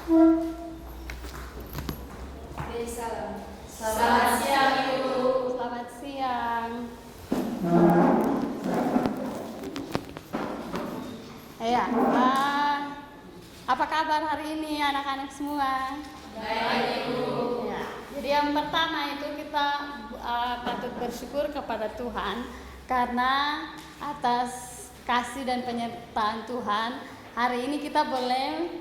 Salam. Selamat siang, Ibu. Selamat siang. Ya, apa kabar hari ini anak-anak semua? Baik, Ibu. Ya, jadi yang pertama itu kita patut bersyukur kepada Tuhan karena atas kasih dan penyertaan Tuhan hari ini kita boleh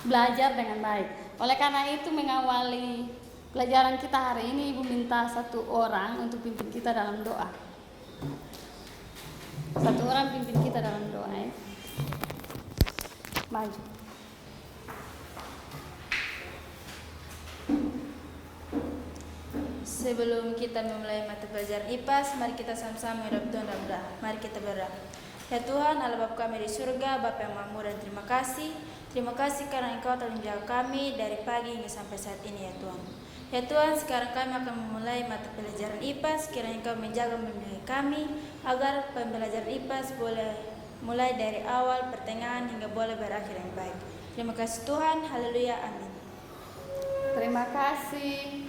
belajar dengan baik. Oleh karena itu mengawali pelajaran kita hari ini Ibu minta satu orang untuk pimpin kita dalam doa. Satu orang pimpin kita dalam doa ya. Maju. Sebelum kita memulai mata pelajaran IPAS, mari kita sama-sama menghadap Tuhan dalam doa. Mari kita berdoa. Ya Tuhan, Allah Bapa kami di surga, Bapa yang Maha Murah, dan terima kasih. Terima kasih karena Engkau telah menjaga kami dari pagi hingga sampai saat ini ya Tuhan. Ya Tuhan, sekarang kami akan memulai mata pelajaran IPAS. Kiranya Engkau menjaga membimbing kami agar pembelajaran IPAS boleh mulai dari awal, pertengahan hingga boleh berakhir yang baik. Terima kasih Tuhan. Haleluya. Amin. Terima kasih.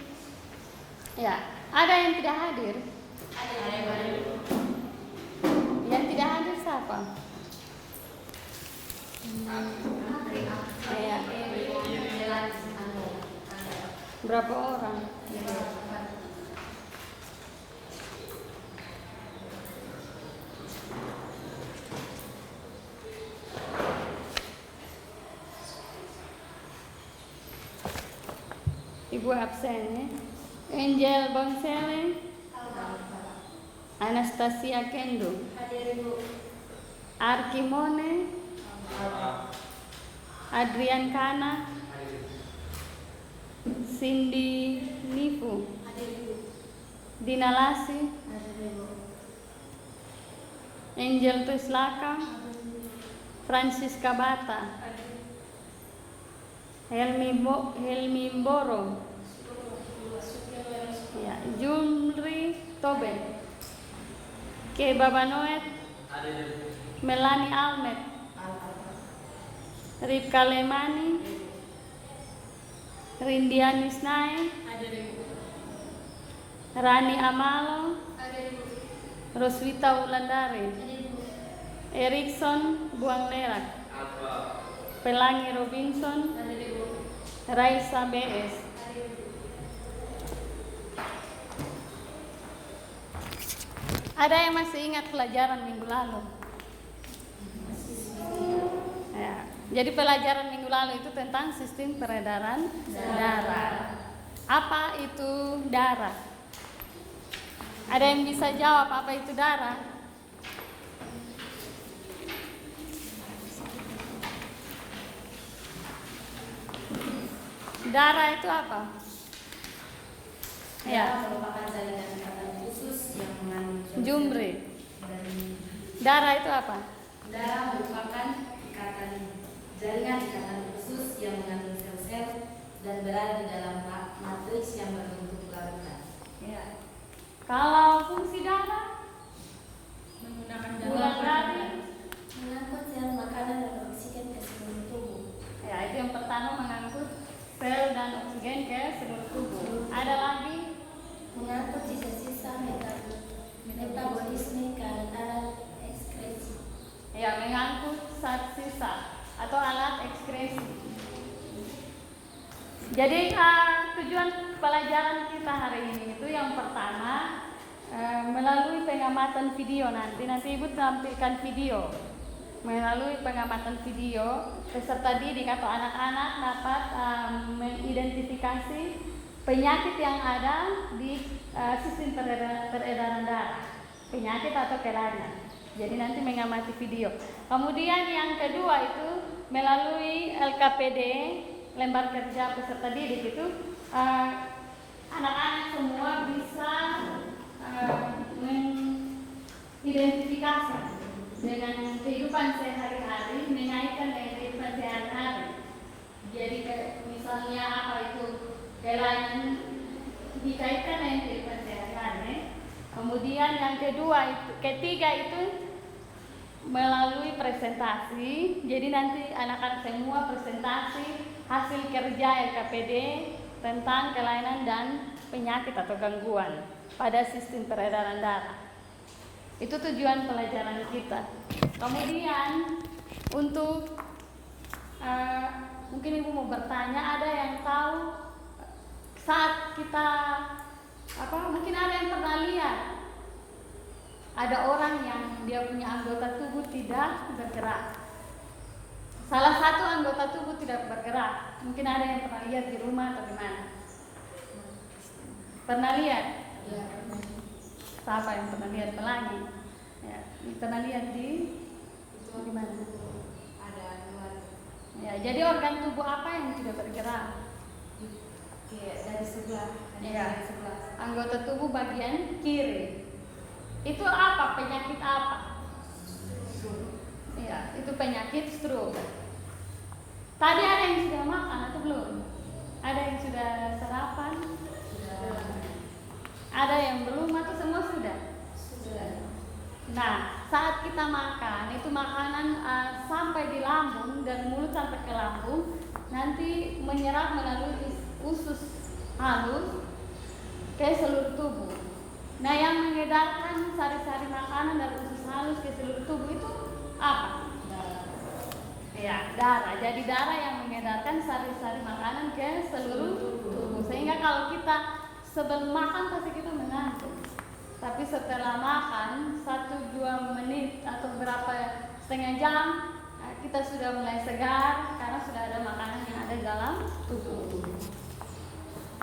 Ya, ada yang tidak hadir? Yang tidak hadir siapa? Ya. Berapa orang? Ibu absen ya. Angel Bonsele, Anastasia Kendo, Arkimone, Adrian Kana, Cindy Nifu, Dina Lasi, Angel Tuslaka, Francisca Bata, Helmi Mboro, ya, Jumri Tobe, Ke Babanoet, Melani Almet, Ripka Lemani, Rindian Isnai, Rani Amalo, Roswita Wulandari, Erikson Buang Lerak, Pelangi Robinson, Raisa BS. Ada yang masih ingat pelajaran minggu lalu? Ya, jadi pelajaran minggu lalu itu tentang sistem peredaran darah. Apa itu darah? Ada yang bisa jawab apa itu darah? Darah itu apa? Ya, Merupakan jaringan ikatan khusus yang mengandung Jumri. Darah itu apa? Darah merupakan jaringan ikatan khusus yang mengandung sel-sel dan berada di dalam matriks yang berbentuk larutan. Ya. Kalau fungsi darah Menggunakan Wulandari. Mengangkut sel makanan dan oksigen ke seluruh tubuh. Ya, itu yang pertama mengangkut sel dan oksigen ke seluruh tubuh. Ada lagi Mengangkut sisa-sisa metabolisme ke alat ekskresi. ya mengangkut zat sisa atau alat ekskresi. Jadi tujuan pelajaran kita hari ini itu yang pertama melalui pengamatan video nanti Ibu tampilkan video. Melalui pengamatan video peserta didik atau anak-anak dapat mengidentifikasi penyakit yang ada di sistem peredaran darah, penyakit atau kelainan. Jadi nanti mengamati video. Kemudian yang kedua itu melalui LKPD, lembar kerja peserta didik itu anak-anak semua bisa mengidentifikasi dengan kehidupan sehari-hari, mengaitkan dengan kehidupan sehari-hari. Jadi misalnya apa itu kelainan dikaitkan dengan kehidupan sehari-hari. Kemudian yang ketiga itu melalui presentasi. Jadi nanti anak-anak semua presentasi hasil kerja LKPD tentang kelainan dan penyakit atau gangguan pada sistem peredaran darah. Itu tujuan pelajaran kita. Kemudian untuk mungkin ibu mau bertanya, ada yang tahu saat kita mungkin ada yang pernah lihat ada orang yang dia punya anggota tubuh tidak bergerak. Salah satu anggota tubuh tidak bergerak. Mungkin ada yang pernah lihat di rumah atau di mana? Pernah lihat? Ya. Siapa yang pernah lihat? Pelangi. Ya, pernah lihat di mana? Ada luar. Ya, jadi organ tubuh apa yang tidak bergerak? Kayak dari sebelah. Iya. Dari sebelah. Anggota tubuh bagian kiri. Itu apa? Penyakit apa? Iya, itu penyakit stroke. Tadi ada yang sudah makan atau belum? Ada yang sudah sarapan? Sudah. Ada yang belum atau semua sudah? Sudah. Nah, saat kita makan, itu makanan sampai di lambung dan mulut sampai ke lambung, nanti menyerap melalui usus halus ke seluruh tubuh. Nah, yang mengedarkan sari-sari makanan dari usus halus ke seluruh tubuh itu apa? Darah. Ya, darah. Jadi darah yang mengedarkan sari-sari makanan ke seluruh tubuh. Sehingga kalau kita sebelum makan pasti kita mengantuk. Tapi setelah makan 1-2 menit atau berapa setengah jam kita sudah mulai segar karena sudah ada makanan yang ada dalam tubuh.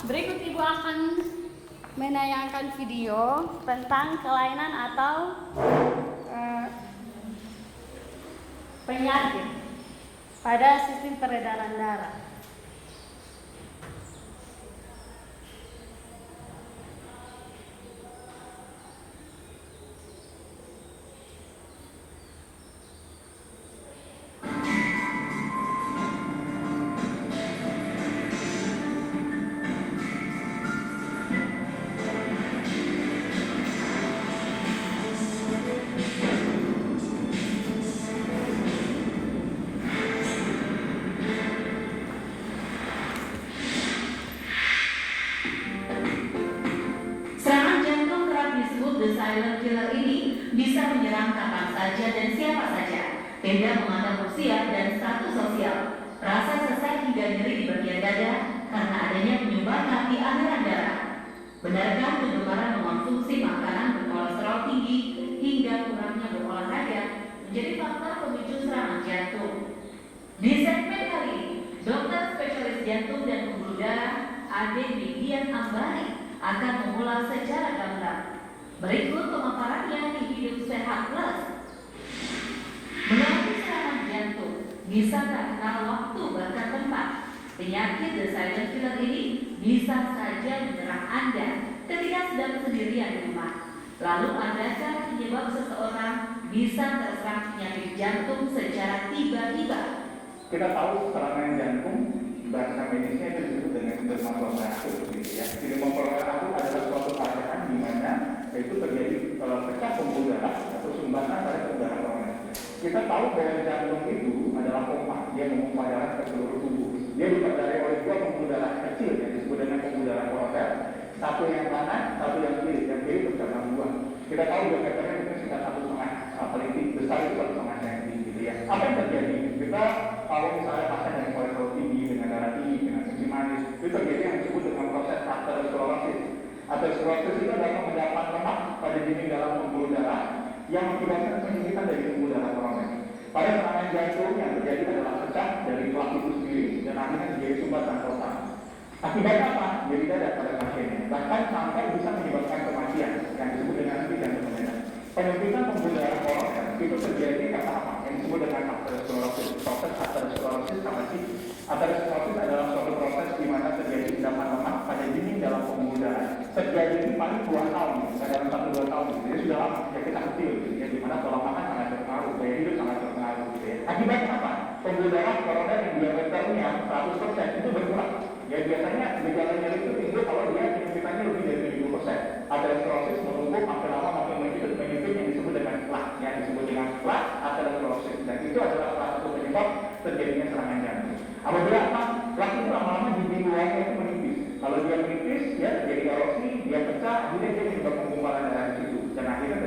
Berikut ibu akan menayangkan video tentang kelainan atau penyakit pada sistem peredaran darah. Silent killer ini bisa menyerang kapan saja dan siapa saja, tidak memandang usia dan status sosial. Rasa sesak hingga nyeri di bagian dada karena adanya penyumbangan di aliran darah. Benarkah kegemaran mengonsumsi makanan berkolesterol tinggi hingga kurangnya berolahraga menjadi faktor pemicu serangan jantung? Di segmen kali ini, dokter spesialis jantung dan pembuluh darah Ade Bidian Ambari akan mengulas secara gamblang. Berikut pemaparannya di Hidup Sehat Plus. Mengalami serangan jantung bisa tak kenal waktu bahkan tempat. Penyakit the silent killer ini bisa saja menyerang Anda ketika sedang sendirian di rumah. Lalu adakah penyebab seseorang bisa terserang penyakit jantung secara tiba-tiba? Kita tahu serangan jantung bahasa medisnya itu disebut dengan dermatomegasis, ya. Dermatomegasis adalah suatu keadaan di mana itu terjadi pecah pembuluh darah atau sumbatan pada pembuluh darah. Kita tahu bahwa jantung itu adalah pompa, dia memompa darah ke seluruh tubuh. Dia diperdaya oleh 2 pembuluh darah kecil yang disebut dengan pembuluh darah koroner, satu yang kanan, satu yang kiri bercabang 2. Kita tahu diameternya itu sekitar 1,5, paling besar itu 1,5 cm, gitu ya. Apa yang terjadi? Kita kalau misalnya pasien dengan kolesterol tinggi, dengan darah tinggi, dengan kencing manis, itu terjadi yang disebut dengan proses aterosklerosis. Aterosklerosis itu adalah pengendapan lemak pada dinding dalam pembuluh darah yang mengakibatkan penyempitan dari pembuluh darah koroner. Pada serangan jantung yang terjadi adalah pecah dari plak itu sendiri dan akhirnya menjadi sumbatan total. Akibatnya apa? Jadi dada pada pasiennya. Bahkan sampai bisa menyebabkan kematian yang disebut dengan henti jantung mendadak. Penyempitan pembuluh darah koroner itu terjadi karena apa? Yang disebut dengan aterosklerosis. Proses aterosklerosis apa sih? Aterosklerosis adalah suatu proses di mana terjadi endapan lemak pada dinding dalam pembuluh darah. Terjadi ini paling 2 tahun, dalam 1-2 tahun. Jadi sudah lama, ya kita kecil, ya di mana pola makan sangat berpengaruh, gaya hidup sangat berpengaruh. Gitu ya. Akibatnya apa? Pembuluh darah koroner yang diameternya 100% itu berkurang. Ya biasanya gejala nyeri itu timbul kalau dia penyempitannya lebih dari 70%. Aterosklerosis menunggu makin lama makin menyempit yang disebut dengan plak. Yang disebut dengan plak atau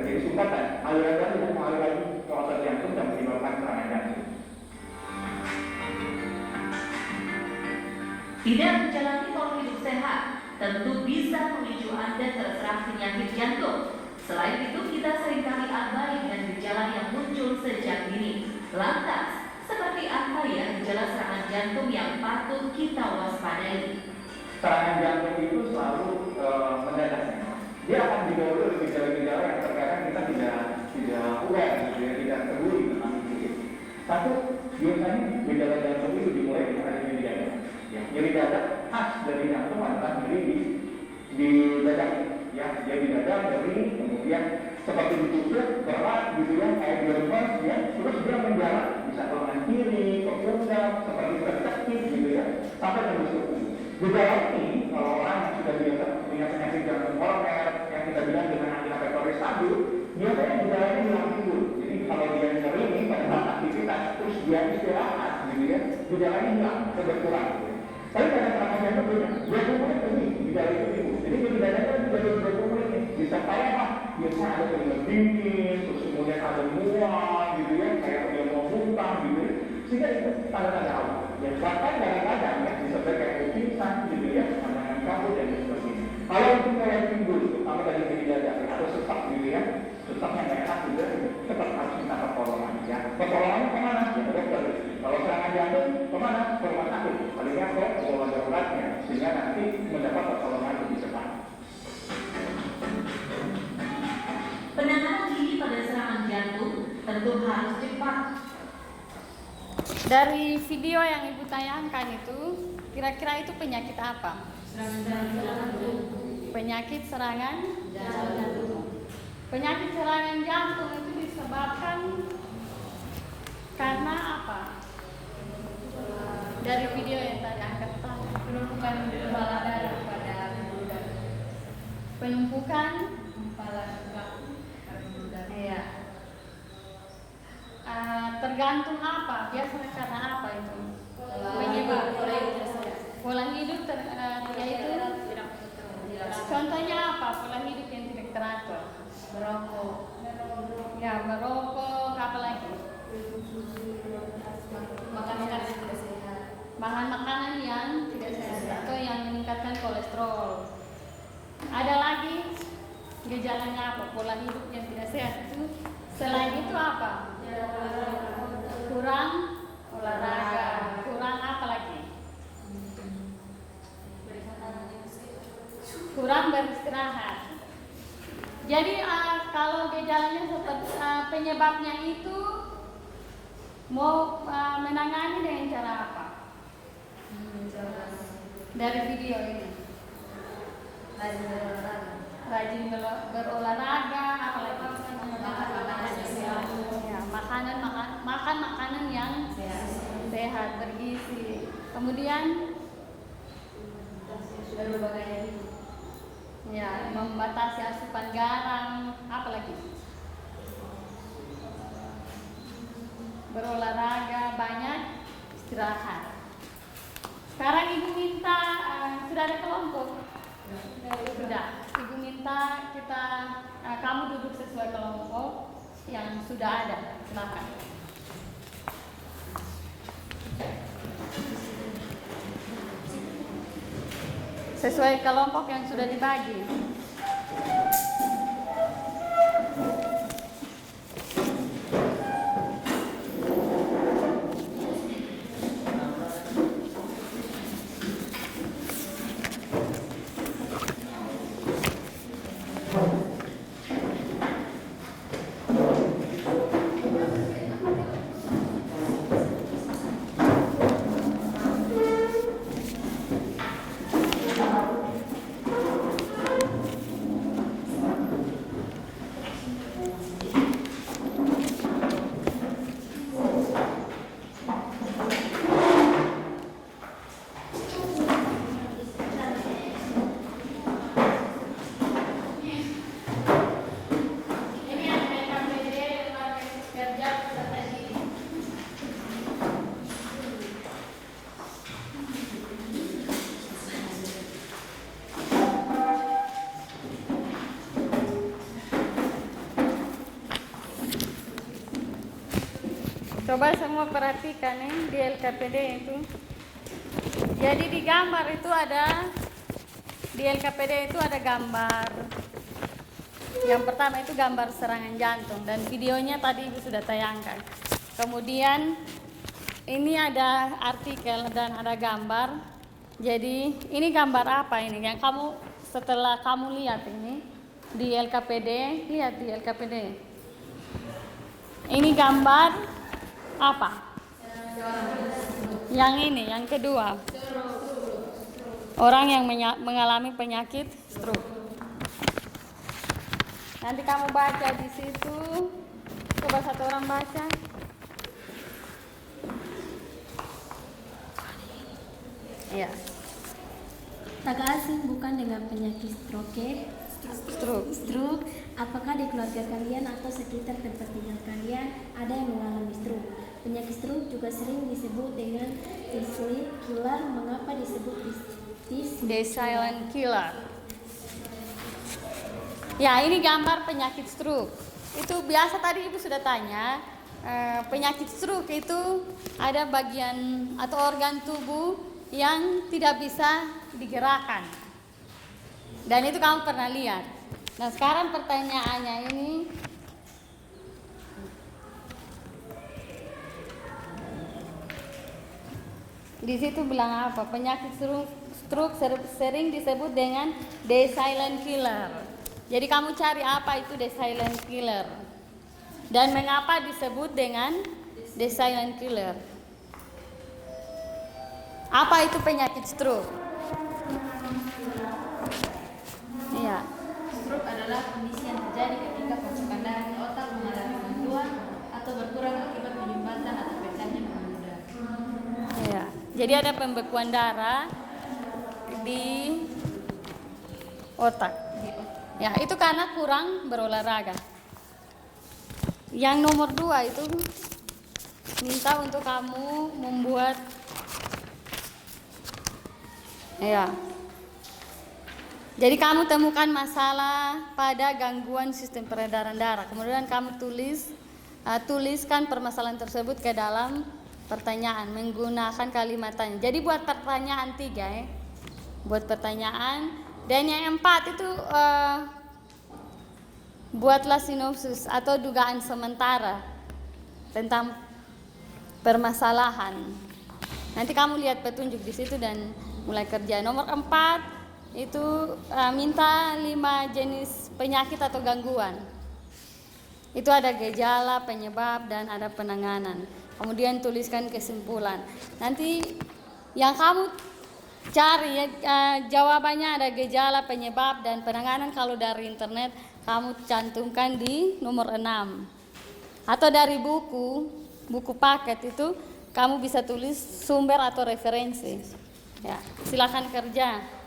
terjadi sumbatan, aliran darah yang mengalir lagi ke otot jantung dan menyebabkan serangan jantung. Tidak menjalani pola hidup sehat tentu bisa memicu Anda terserang penyakit jantung. Selain itu, kita seringkali abai dengan gejala yang muncul sejak dini. Lantas, seperti apa ya gejala serangan jantung yang patut kita waspadai? Serangan jantung itu selalu mendadak. Dia akan didahului oleh gejala-gejala yang terkadang kita tidak aware, tidak peduli tentang itu. Satu, biasanya gejala jantung itu dimulai dengan ada nyeri dada. Ya, nyeri dada khas dari jantung adalah nyeri di dada. Ya, dia di dada, nyeri, kemudian seperti ditusuk, berat, gitu ya, kayak dilemas, ya, terus dia menjalar, bisa ke lengan kiri, ke pundak, seperti tercekik, gitu ya, sampai tembus ke punggung. Gejala ini, kalau orang yang sudah biasa punya penyakit jantung koroner, yang kita bilang dengan anti-inflamasi stabil, biasanya gejalanya hilang timbul. Jadi kalau dia nyeri ini pada saat aktivitas, terus dia istirahat, gitu ya, gejalanya hilang, berkurang. Gitu. Tapi pada serangan jantung beda, 20 menit lebih gejala itu timbul. Jadi gejalanya juga 20 menit nih, disertai apa? Biasanya ada keringat dingin, terus kemudian ada mual, gitu ya, kayak dia mau muntah, gitu ya. Sehingga itu tanda-tanda awal. Ya, bahkan kadang-kadang ya, disertai kayak pingsan, gitu ya, pandangan kabut dan sebagainya. Kalau itu kayak timbul, terutama dari nyeri dada, atau sesak, gitu ya, sesak yang enak juga, tetap harus minta pertolongan. Ya, pertolongannya kemana? Ya, ke dokter. Kalau serangan jantung, kemana? Ke rumah sakit. Palingnya ke bola daruratnya, sehingga nanti mendapat pertolongan lebih cepat. Penanganan dini pada serangan jantung tentu harus cepat. Dari video yang Ibu tayangkan itu, kira-kira itu penyakit apa? Penyakit serangan jantung. Penyakit serangan jantung itu disebabkan karena apa? Dari video yang tadi angkat penumpukan kepala darah pada pembuluh darah. Penumpukan kepala darah. Iya. Tergantung apa? Biasanya karena apa itu? Penyebab pola hidup yaitu contohnya apa? Pola hidup yang tidak teratur. Merokok. Ya, merokok. Apa lagi? Makan-makan yang tidak sehat. Bahan makanan yang tidak sehat atau yang meningkatkan kolesterol. Ada lagi gejalanya apa? Pola hidup yang tidak sehat itu. Selain itu apa? Kurang olahraga. Kurang apa lagi? Kurang beristirahat. Jadi kalau gejalanya seperti penyebabnya itu mau menangani dengan cara apa? Dari video ini. Rajin berolahraga, apalagi ya, makan makanan yang sehat, bergizi. Kemudian ya, membatasi asupan garam, apalagi berolahraga banyak, istirahat. Sekarang Ibu minta sudah ada kelompok. Sudah. Ibu minta kita kamu duduk sesuai kelompok yang sudah ada. Silakan. Sesuai kelompok yang sudah dibagi. Coba semua perhatikan nih di LKPD itu. Jadi di gambar itu ada, di LKPD itu ada gambar. Yang pertama itu gambar serangan jantung dan videonya tadi Ibu sudah tayangkan. Kemudian ini ada artikel dan ada gambar. Jadi ini gambar apa ini yang kamu setelah kamu lihat ini di LKPD, lihat di LKPD. Ini gambar apa? Yang ini, yang kedua. Orang yang mengalami penyakit stroke. Nanti kamu baca di situ. Coba satu orang baca. Ya. Tak asing bukan dengan penyakit stroke. Apakah di keluarga kalian atau sekitar tempat tinggal kalian ada yang mengalami stroke? Penyakit stroke juga sering disebut dengan the silent killer. Mengapa disebut The silent killer? Ya, ini gambar penyakit stroke. Itu biasa tadi Ibu sudah tanya, penyakit stroke itu ada bagian atau organ tubuh yang tidak bisa digerakkan. Dan itu kamu pernah lihat. Nah, sekarang pertanyaannya ini, di situ bilang apa? Penyakit stroke sering disebut dengan the silent killer. Jadi kamu cari apa itu the silent killer dan mengapa disebut dengan the silent killer. Apa itu penyakit stroke? Iya. Stroke adalah kondisi yang terjadi ketika pasokan darah ke otak mengalami gangguan atau berkurang akibat penyumbatan atau pecahnya pembuluh darah. Iya. Jadi ada pembekuan darah di otak. Ya, itu karena kurang berolahraga. Yang nomor 2 itu minta untuk kamu membuat jadi kamu temukan masalah pada gangguan sistem peredaran darah. Kemudian kamu tuliskan permasalahan tersebut ke dalam pertanyaan menggunakan kalimat tanya. Jadi buat pertanyaan 3 buat pertanyaan. Dan yang 4 itu buatlah sinopsis atau dugaan sementara tentang permasalahan. Nanti kamu lihat petunjuk di situ dan mulai kerja. Nomor 4 itu minta 5 jenis penyakit atau gangguan. Itu ada gejala, penyebab, dan ada penanganan. Kemudian tuliskan kesimpulan. Nanti yang kamu cari jawabannya ada gejala, penyebab, dan penanganan. Kalau dari internet kamu cantumkan di nomor 6. Atau dari buku paket itu kamu bisa tulis sumber atau referensi. Ya, silakan kerja.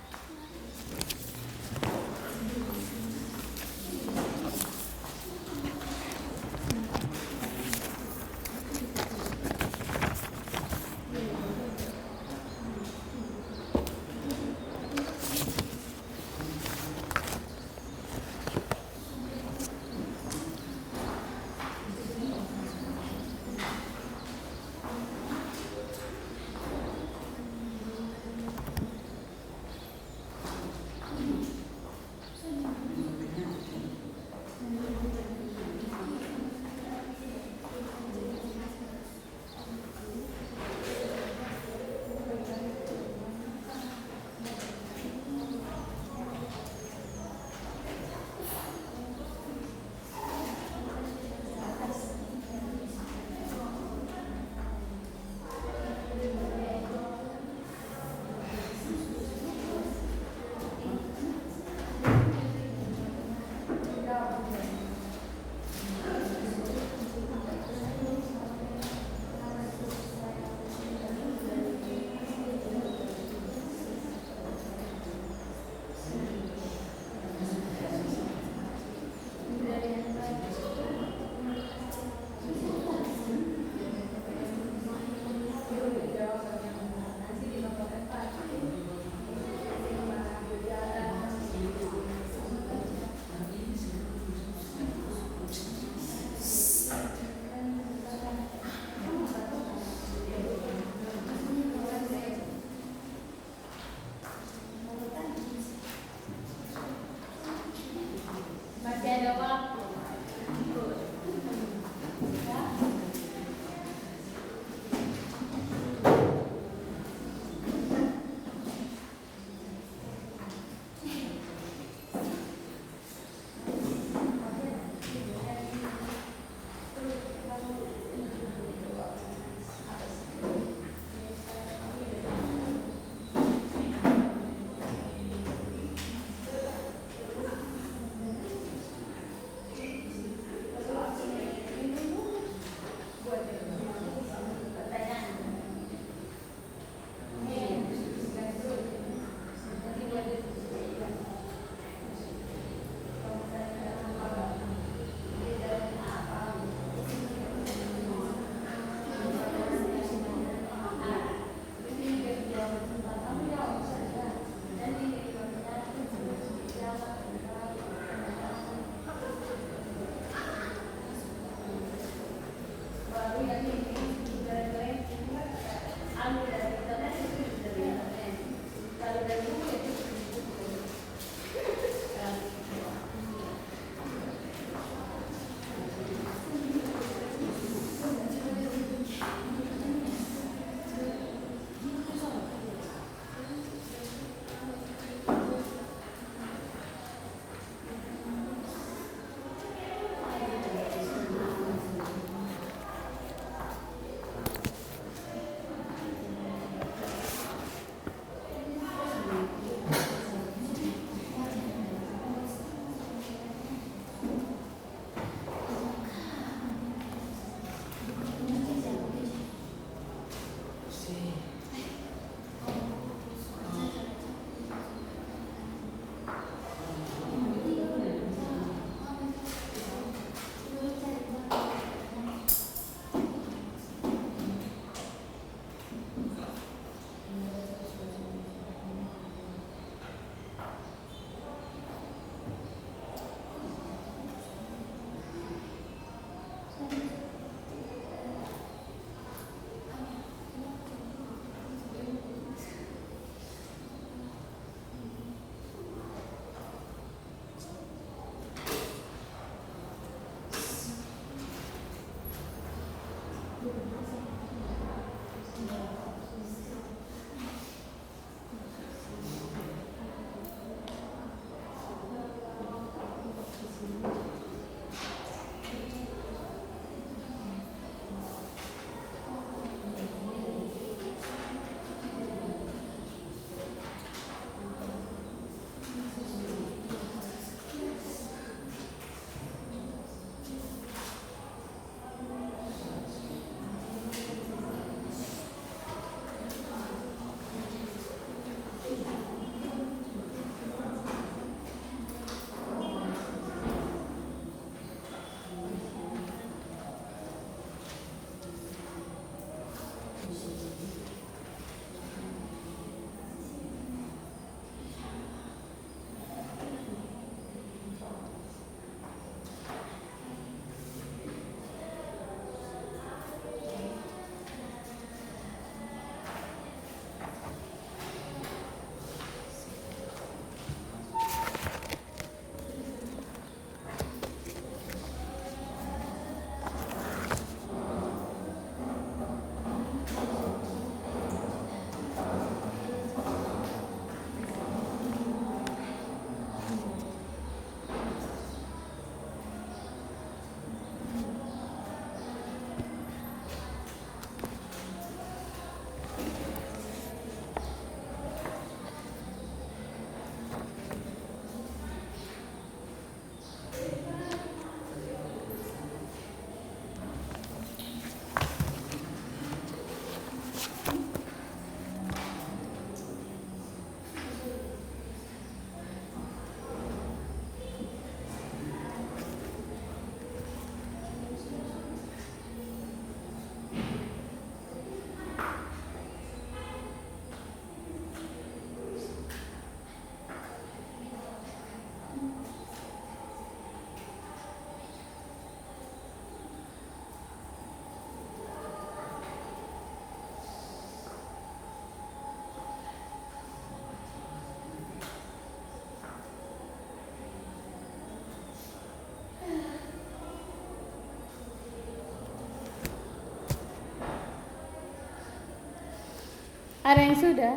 Ada yang sudah?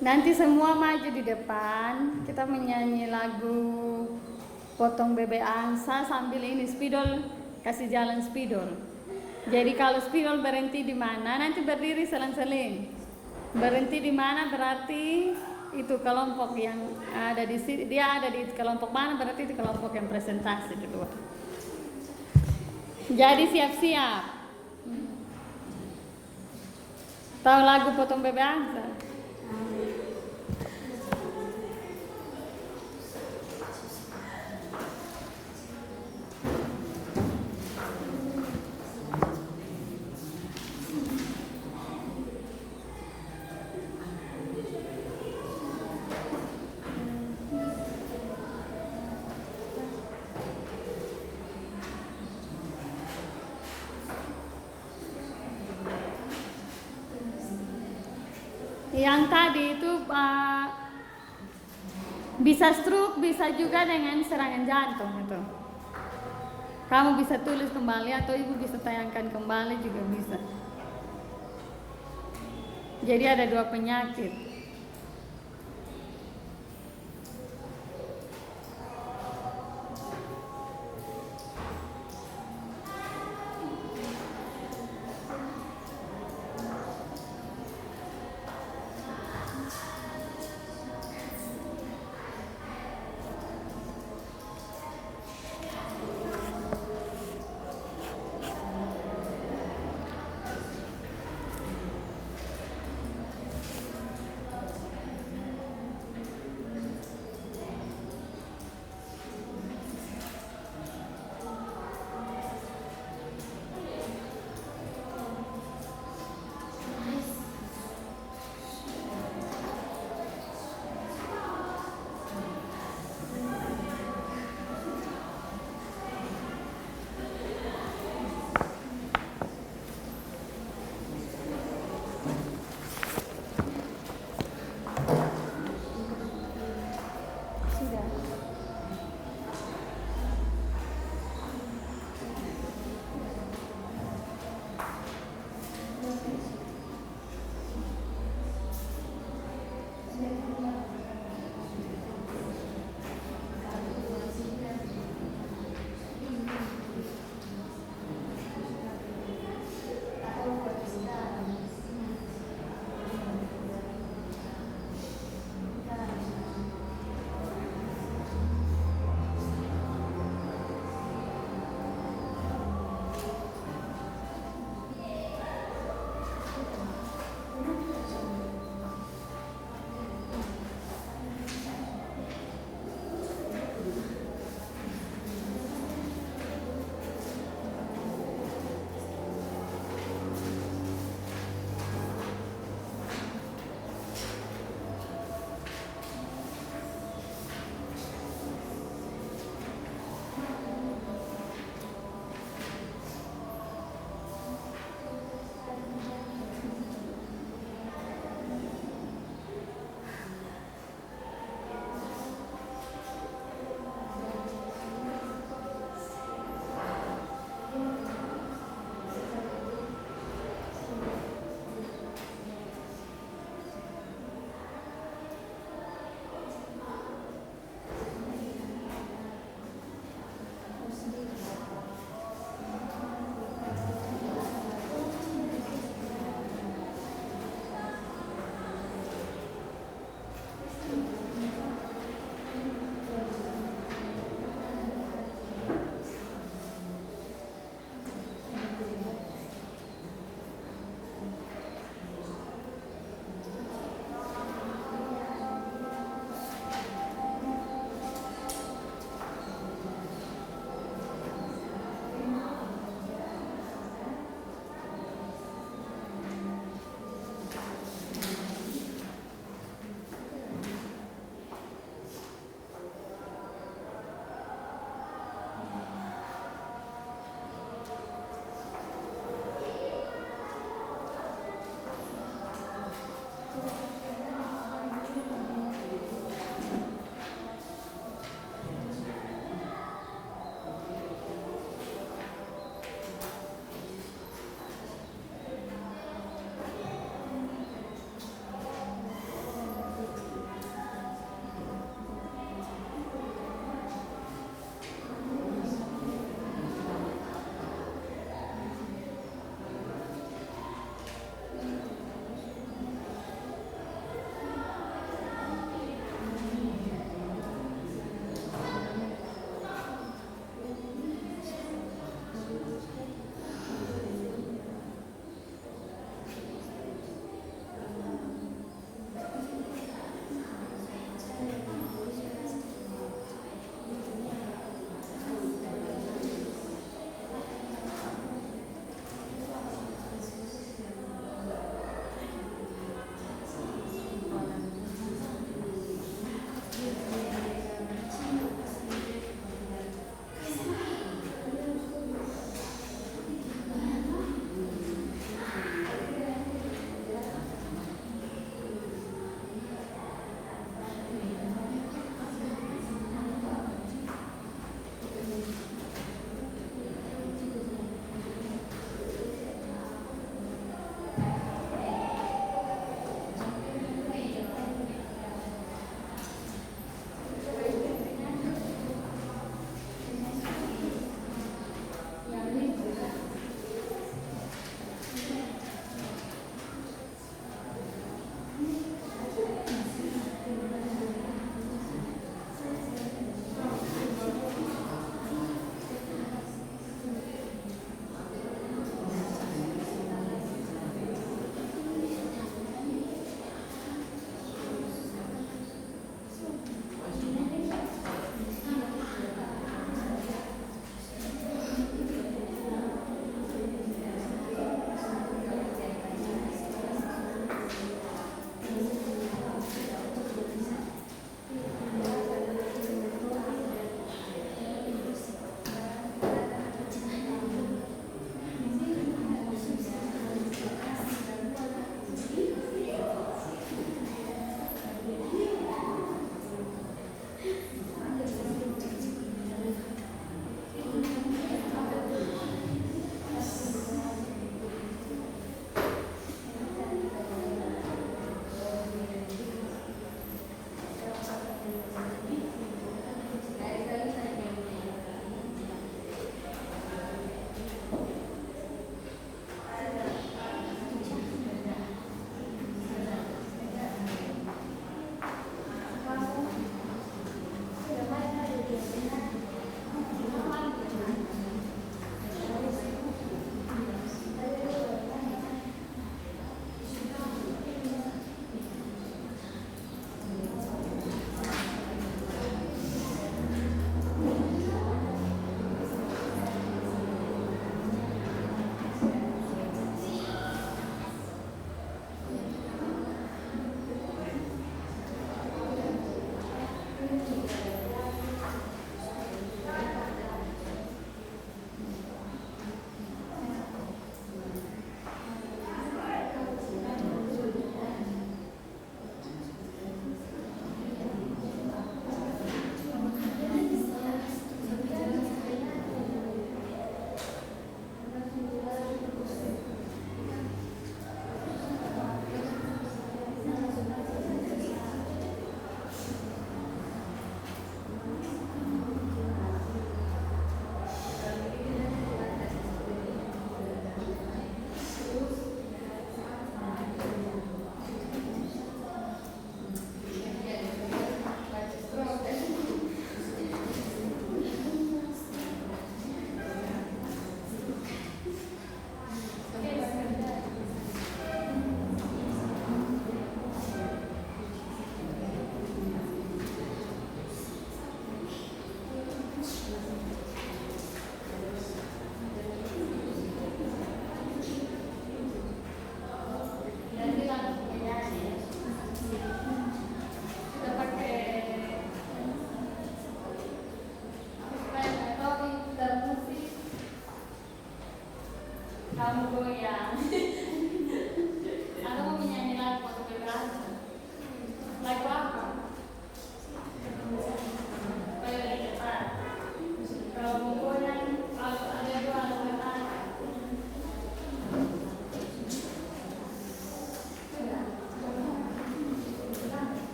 Nanti semua maju di depan, kita menyanyi lagu Potong Bebek Angsa sambil ini spidol, kasih jalan spidol. Jadi kalau spidol berhenti di mana, nanti berdiri selang-seling. Berhenti di mana berarti itu kelompok yang ada di sini, dia ada di kelompok mana berarti di kelompok yang presentasi kedua. Jadi siap-siap. Tahu lagu Potong Bebek Angsa? Yang tadi itu bisa stroke, bisa juga dengan serangan jantung itu. Kamu bisa tulis kembali atau ibu bisa tayangkan kembali juga bisa. Jadi ada 2 penyakit.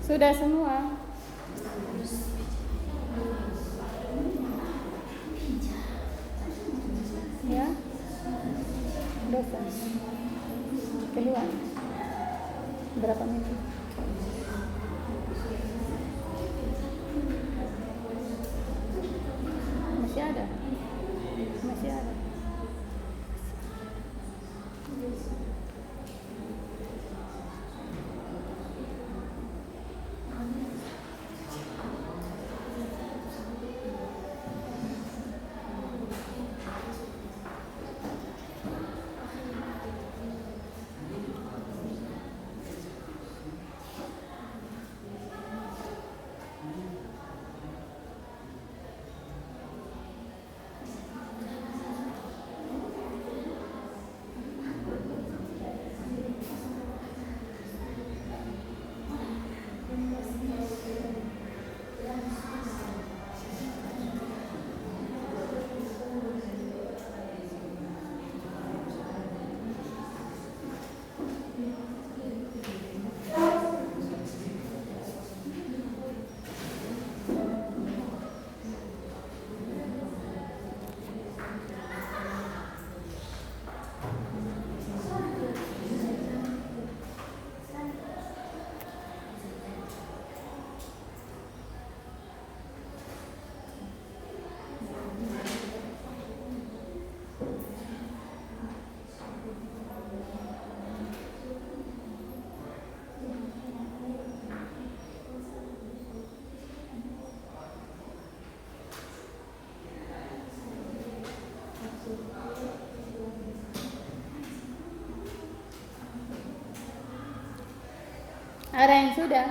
Sudah semua. Ya. Dosa. Keluar. Berapa menit? Masih ada. Masih ada. Ada yang sudah?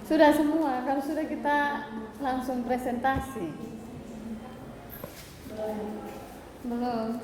Sudah semua. Kalau sudah kita langsung presentasi. Belum.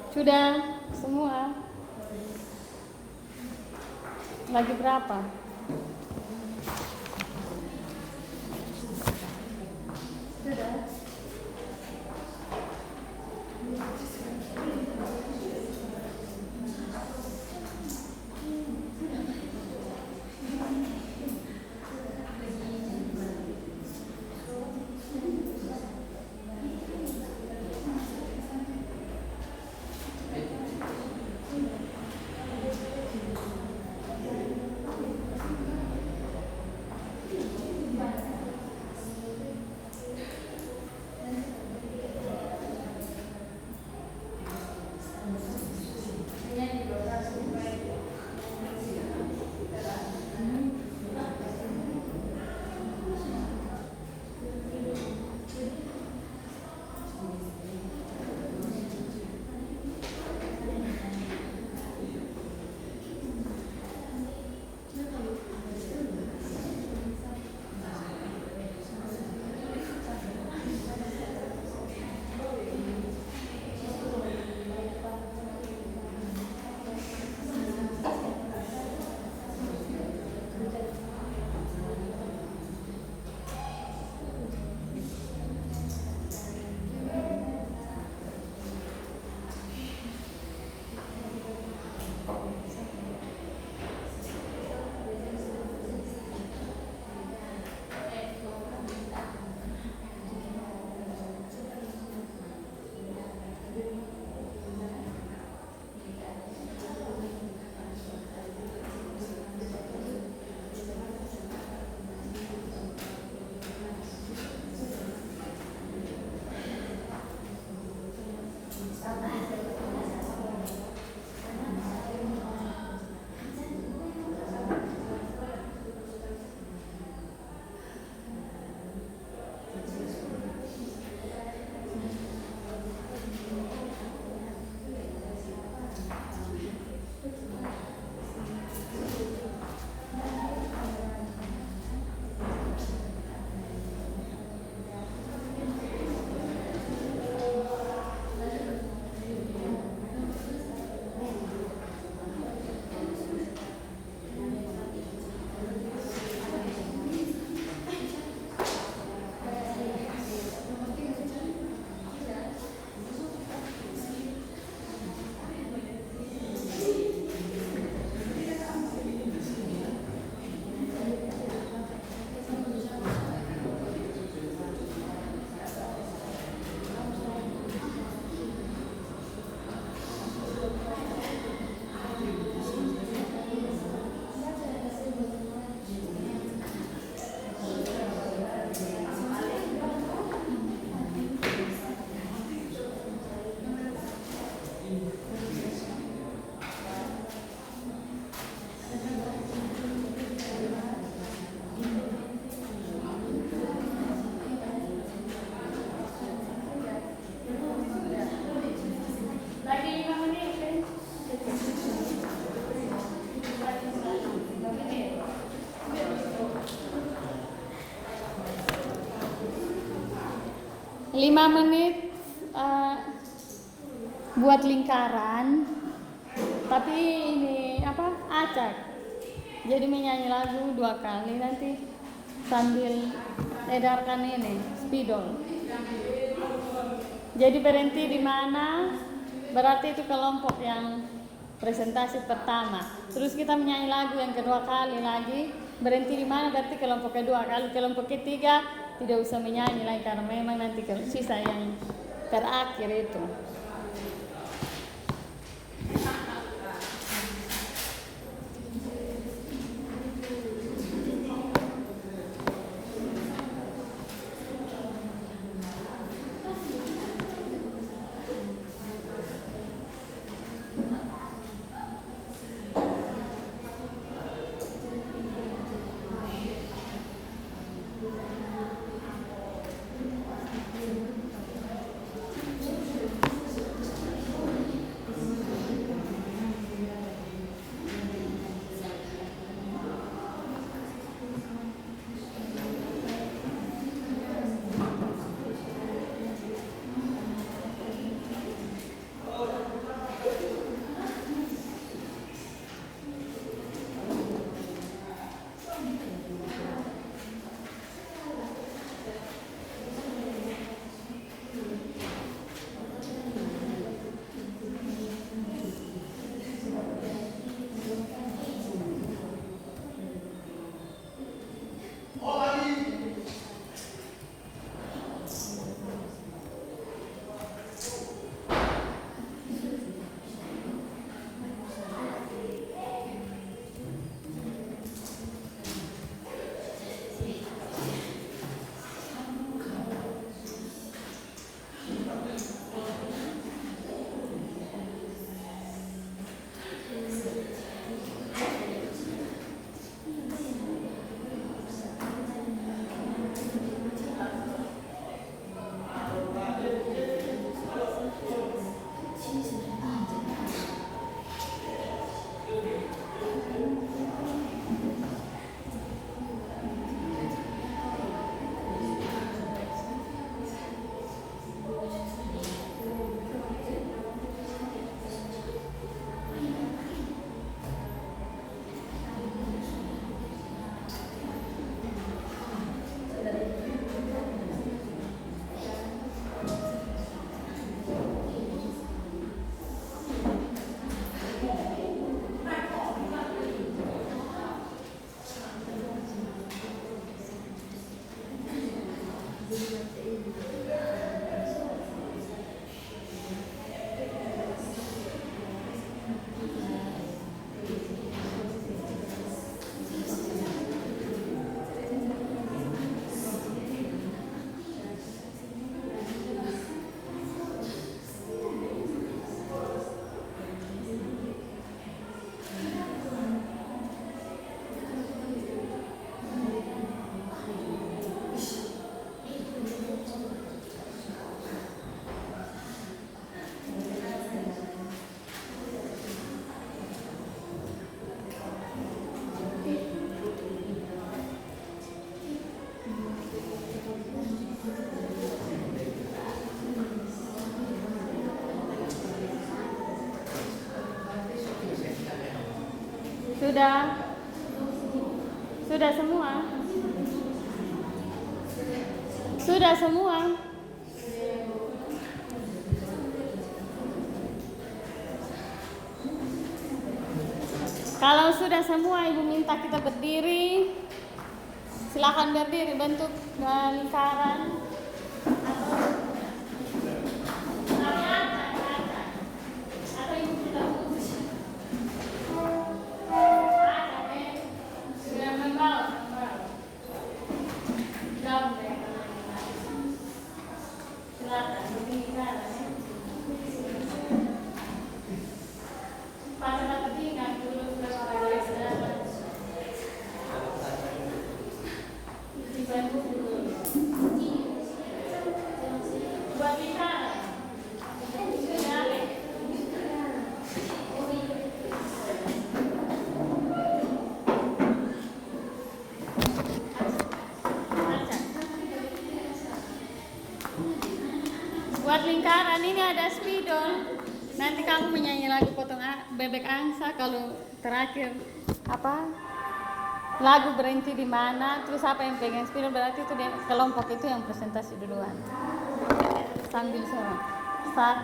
Sudah semua? Lagi berapa? Sudah. Lima menit buat lingkaran. Tapi ini acak. Jadi menyanyi lagu 2 kali nanti sambil edarkan ini spidol. Jadi berhenti di mana? Berarti itu kelompok yang presentasi pertama. Terus kita menyanyi lagu yang kedua kali lagi. Berhenti di mana? Berarti kelompok kedua. Kalau kelompok ketiga tidak usah menyanyi lagi karena memang nanti sisa yang terakhir itu. Sudah semua? Sudah semua? Kalau sudah semua, Ibu minta kita berdiri. Silakan berdiri, bentuk lingkaran. Buat lingkaran ini ada spidol. nanti kamu menyanyi lagu potong bebek angsa, kalau terakhir lagu berhenti di mana, terus apa yang pegang spidol, berarti itu kelompok itu yang presentasi duluan. Sambil suara.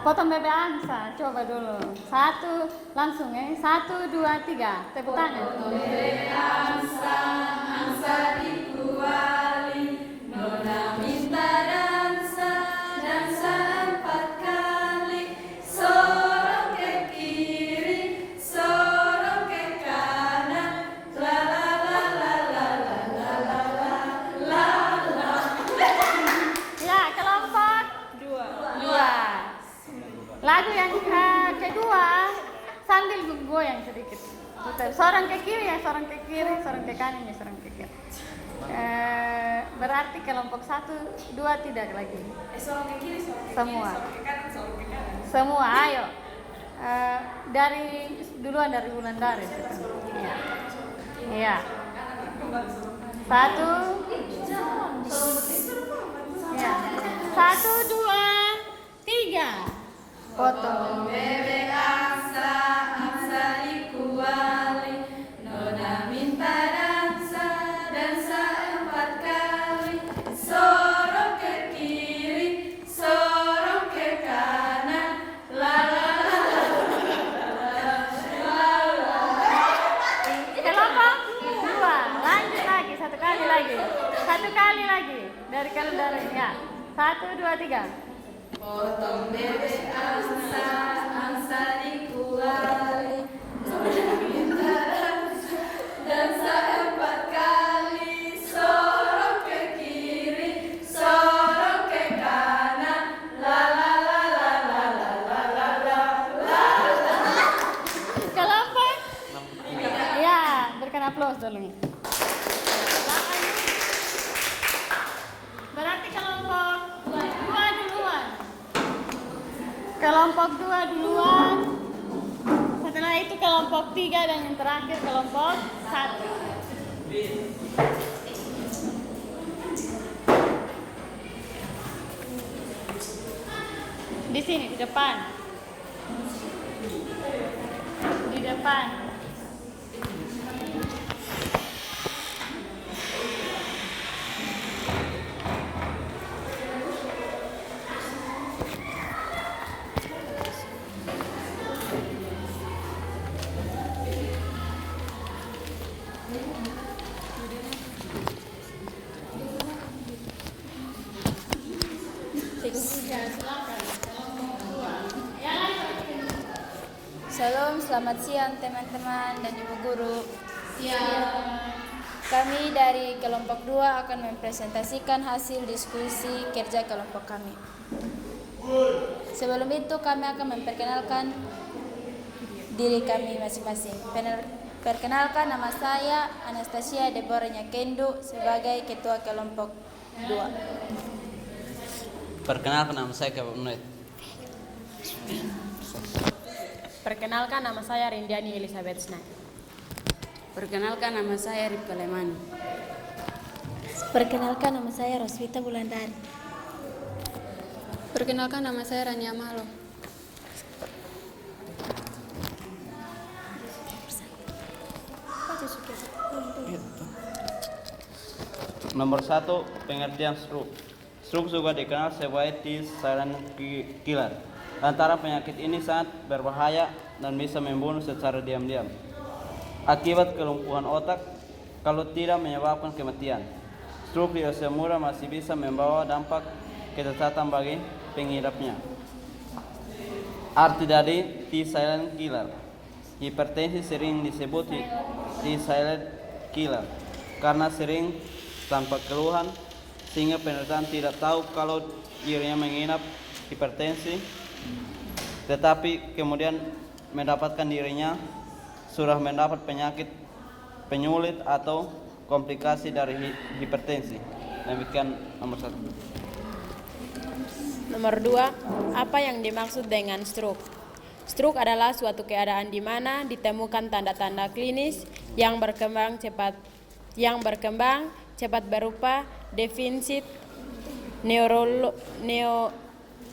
Potong bebek angsa, coba dulu. 1, langsung 1, 2, 3, tepuk tangan. Potong bebek angsa, angsa dikuali, nona minta dansa, dansa 4 kali, sorong ke kiri, sorong ke kanan, la la la la la la la la la la. Ya, kelompok 2. Lagu yang kedua sambil goyang sedikit. Putar. Sorong ke kiri ya, sorong ke kiri, sorong ke kanan ya, sorong ke kiri. Berarti kelompok 1, 2 tidak lagi. Sorong ke kiri, sorong ke Semua. kiri, sorong ke kanan, sorong ke kanan. Semua, ayo. Dari Wulandari. Iya. Iya. 1. Ya. 1, 2, 3. Potong bebek angsa, angsa dikuali, nona minta dansa, dansa 4 kali, sorong ke kiri, sorong ke kanan, la la la la. kelompok 2. Lanjut lagi, 1 kali lagi. 1 kali lagi. Dari ya. 1, 2, 3. Potong bebek angsa, angsa dikuali, nona minta dansa, dansa 4 kali, sorong ke kiri, sorong ke kanan, la la la la la la la la la la. Kelompok? Ya, berikan aplaus dulu. Berarti kelompok 2 duluan. Kelompok 2 duluan. Setelah itu kelompok 3 dan yang terakhir kelompok 1. Di sini, di depan. Di depan. Shalom, selamat siang teman-teman dan ibu guru. Kami dari kelompok 2 akan mempresentasikan hasil diskusi kerja kelompok kami. Sebelum itu kami akan memperkenalkan diri kami masing-masing. Perkenalkan, nama saya Anastasia Deborah Nyakendo sebagai ketua kelompok 2. Perkenalkan, nama saya Kabab Nuet. Perkenalkan, nama saya Rindiani Elizabeth Snai. Perkenalkan, nama saya Ripka Lemani. Perkenalkan, nama saya Roswita Wulandari. Perkenalkan, nama saya Rania Malo. Nomor 1, pengertian stroke. Stroke juga dikenal sebagai silent killer. Antara penyakit ini sangat berbahaya dan bisa membunuh secara diam-diam. Akibat kelumpuhan otak, kalau tidak menyebabkan kematian. Stroke di usia muda masih bisa membawa dampak kesehatan bagi pengidapnya. Arti dari T-silent killer. Hipertensi sering disebut T-silent killer karena sering tanpa keluhan, sehingga penderita tidak tahu kalau dirinya mengidap hipertensi, tetapi kemudian mendapatkan dirinya sudah mendapat penyakit penyulit atau komplikasi dari hipertensi. Demikian nomor 1. Nomor 2, apa yang dimaksud dengan stroke? Stroke adalah suatu keadaan di mana ditemukan tanda-tanda klinis yang berkembang cepat berupa defisit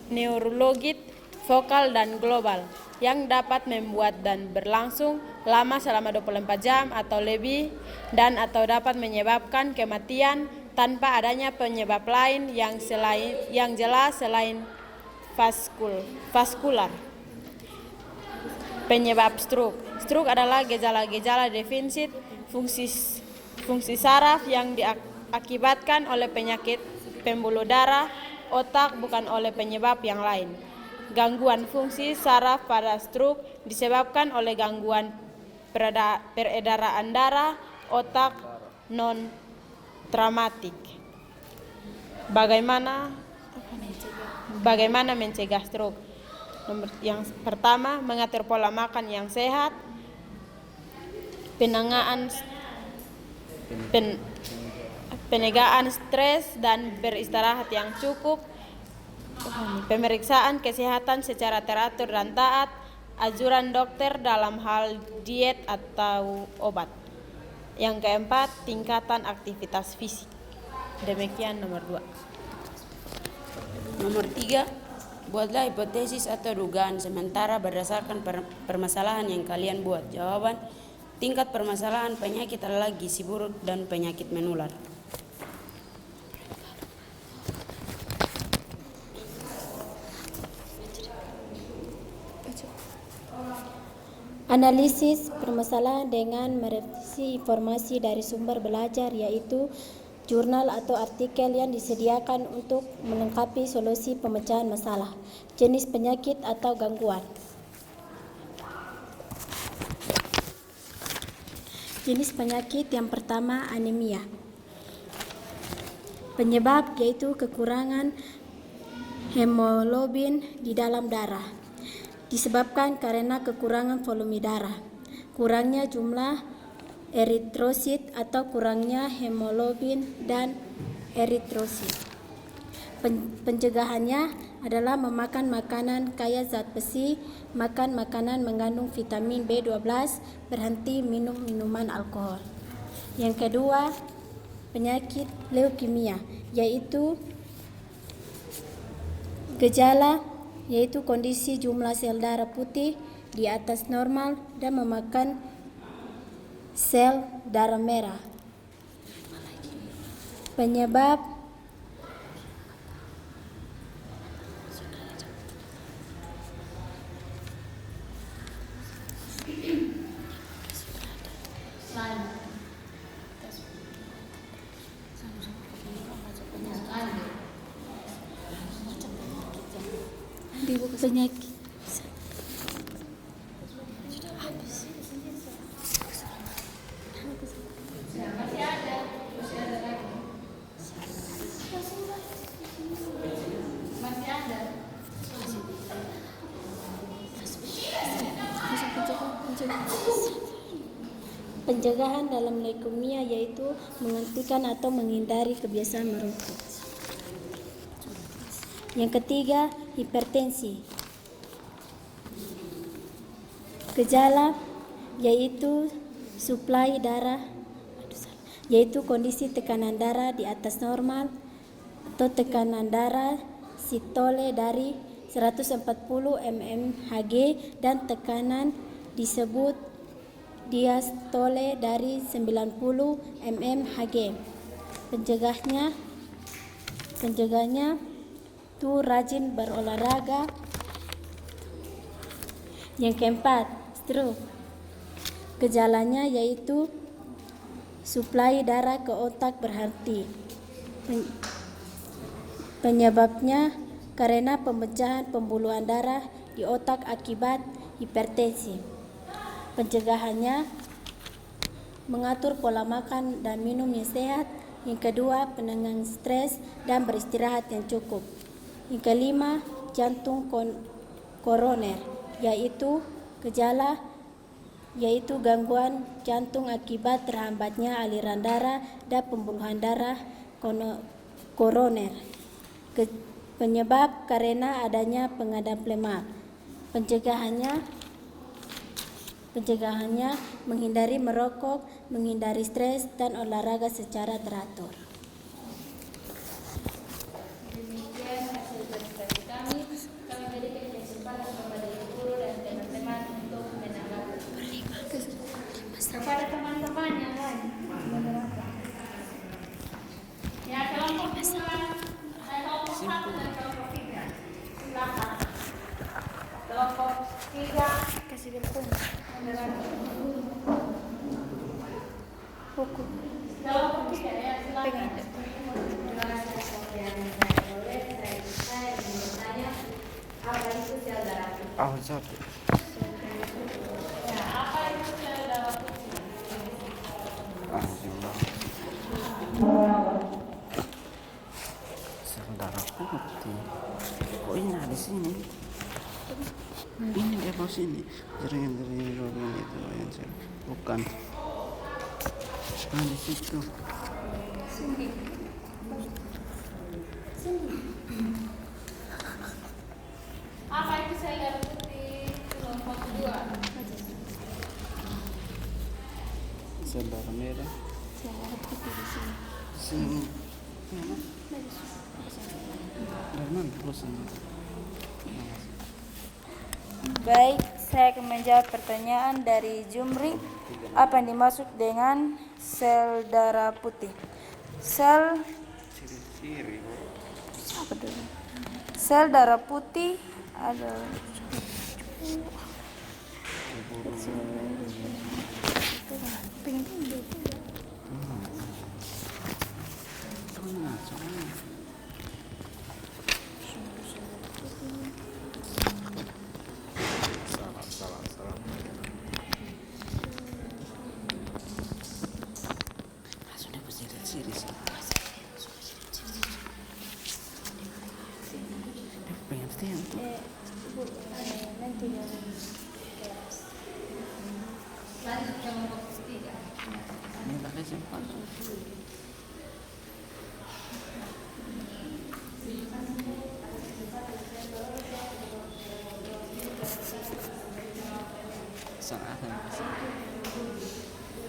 neurologis, vokal dan global yang dapat membuat dan berlangsung lama selama 24 jam atau lebih dan atau dapat menyebabkan kematian tanpa adanya penyebab lain yang jelas selain vaskular. Penyebab stroke. Stroke adalah gejala-gejala defisit fungsi saraf yang diakibatkan oleh penyakit pembuluh darah otak bukan oleh penyebab yang lain. Gangguan fungsi saraf pada stroke disebabkan oleh gangguan peredaran darah otak non-traumatik. Bagaimana mencegah stroke? Yang pertama, mengatur pola makan yang sehat, penegaan stres dan beristirahat yang cukup, pemeriksaan kesehatan secara teratur dan taat, anjuran dokter dalam hal diet atau obat. Yang keempat, tingkatan aktivitas fisik. Demikian nomor 2. Nomor 3, buatlah hipotesis atau dugaan sementara berdasarkan permasalahan yang kalian buat. Jawaban, tingkat permasalahan penyakit adalah gizi buruk dan penyakit menular. Analisis permasalahan dengan merevisi informasi dari sumber belajar, yaitu jurnal atau artikel yang disediakan untuk melengkapi solusi pemecahan masalah. Jenis penyakit atau gangguan. Jenis penyakit yang pertama, anemia. Penyebab yaitu kekurangan hemoglobin di dalam darah. Disebabkan karena kekurangan volume darah, kurangnya jumlah eritrosit atau kurangnya hemoglobin dan eritrosit. Pencegahannya adalah memakan makanan kaya zat besi, makan makanan mengandung vitamin B12, berhenti minum minuman alkohol. Yang kedua, penyakit leukemia, yaitu gejala yaitu kondisi jumlah sel darah putih di atas normal dan memakan sel darah merah. Penyebab penyakit pencegahan dalam leukemia yaitu menghentikan atau menghindari kebiasaan merokok. Yang ketiga, hipertensi. Gejala yaitu suplai darah, yaitu kondisi tekanan darah di atas normal atau tekanan darah sistole dari 140 mmHg dan tekanan disebut diastole dari 90 mmHg. Penjaganya itu rajin berolahraga. Yang keempat, stroke. Gejalanya yaitu suplai darah ke otak berhenti. Penyebabnya karena pemecahan pembuluhan darah di otak akibat hipertensi. Pencegahannya mengatur pola makan dan minum yang sehat. Yang kedua, penanganan stres dan beristirahat yang cukup. Yang kelima, jantung koroner, yaitu gejala yaitu gangguan jantung akibat terhambatnya aliran darah dan pembuluhan darah koroner. Penyebab karena adanya pengadaan lemak. Pencegahannya menghindari merokok, menghindari stres dan olahraga secara teratur. Demikian hasil presentasi kami. Kami berikan kesempatan Hukum. Silakan. Oh, satu. Apa itu sel darah putih? Sel darah putih. Kok ini ada di sini? Ini di bawah sini. Jaringan itu yang sel. Bukan. Di situ. Apa itu sel darah putih kelompok 2? Sel darah merah. Sini. Dari mana tulisannya? Baik, saya akan menjawab pertanyaan dari Jumri. Apa yang dimaksud dengan sel darah putih? Sel darah putih adalah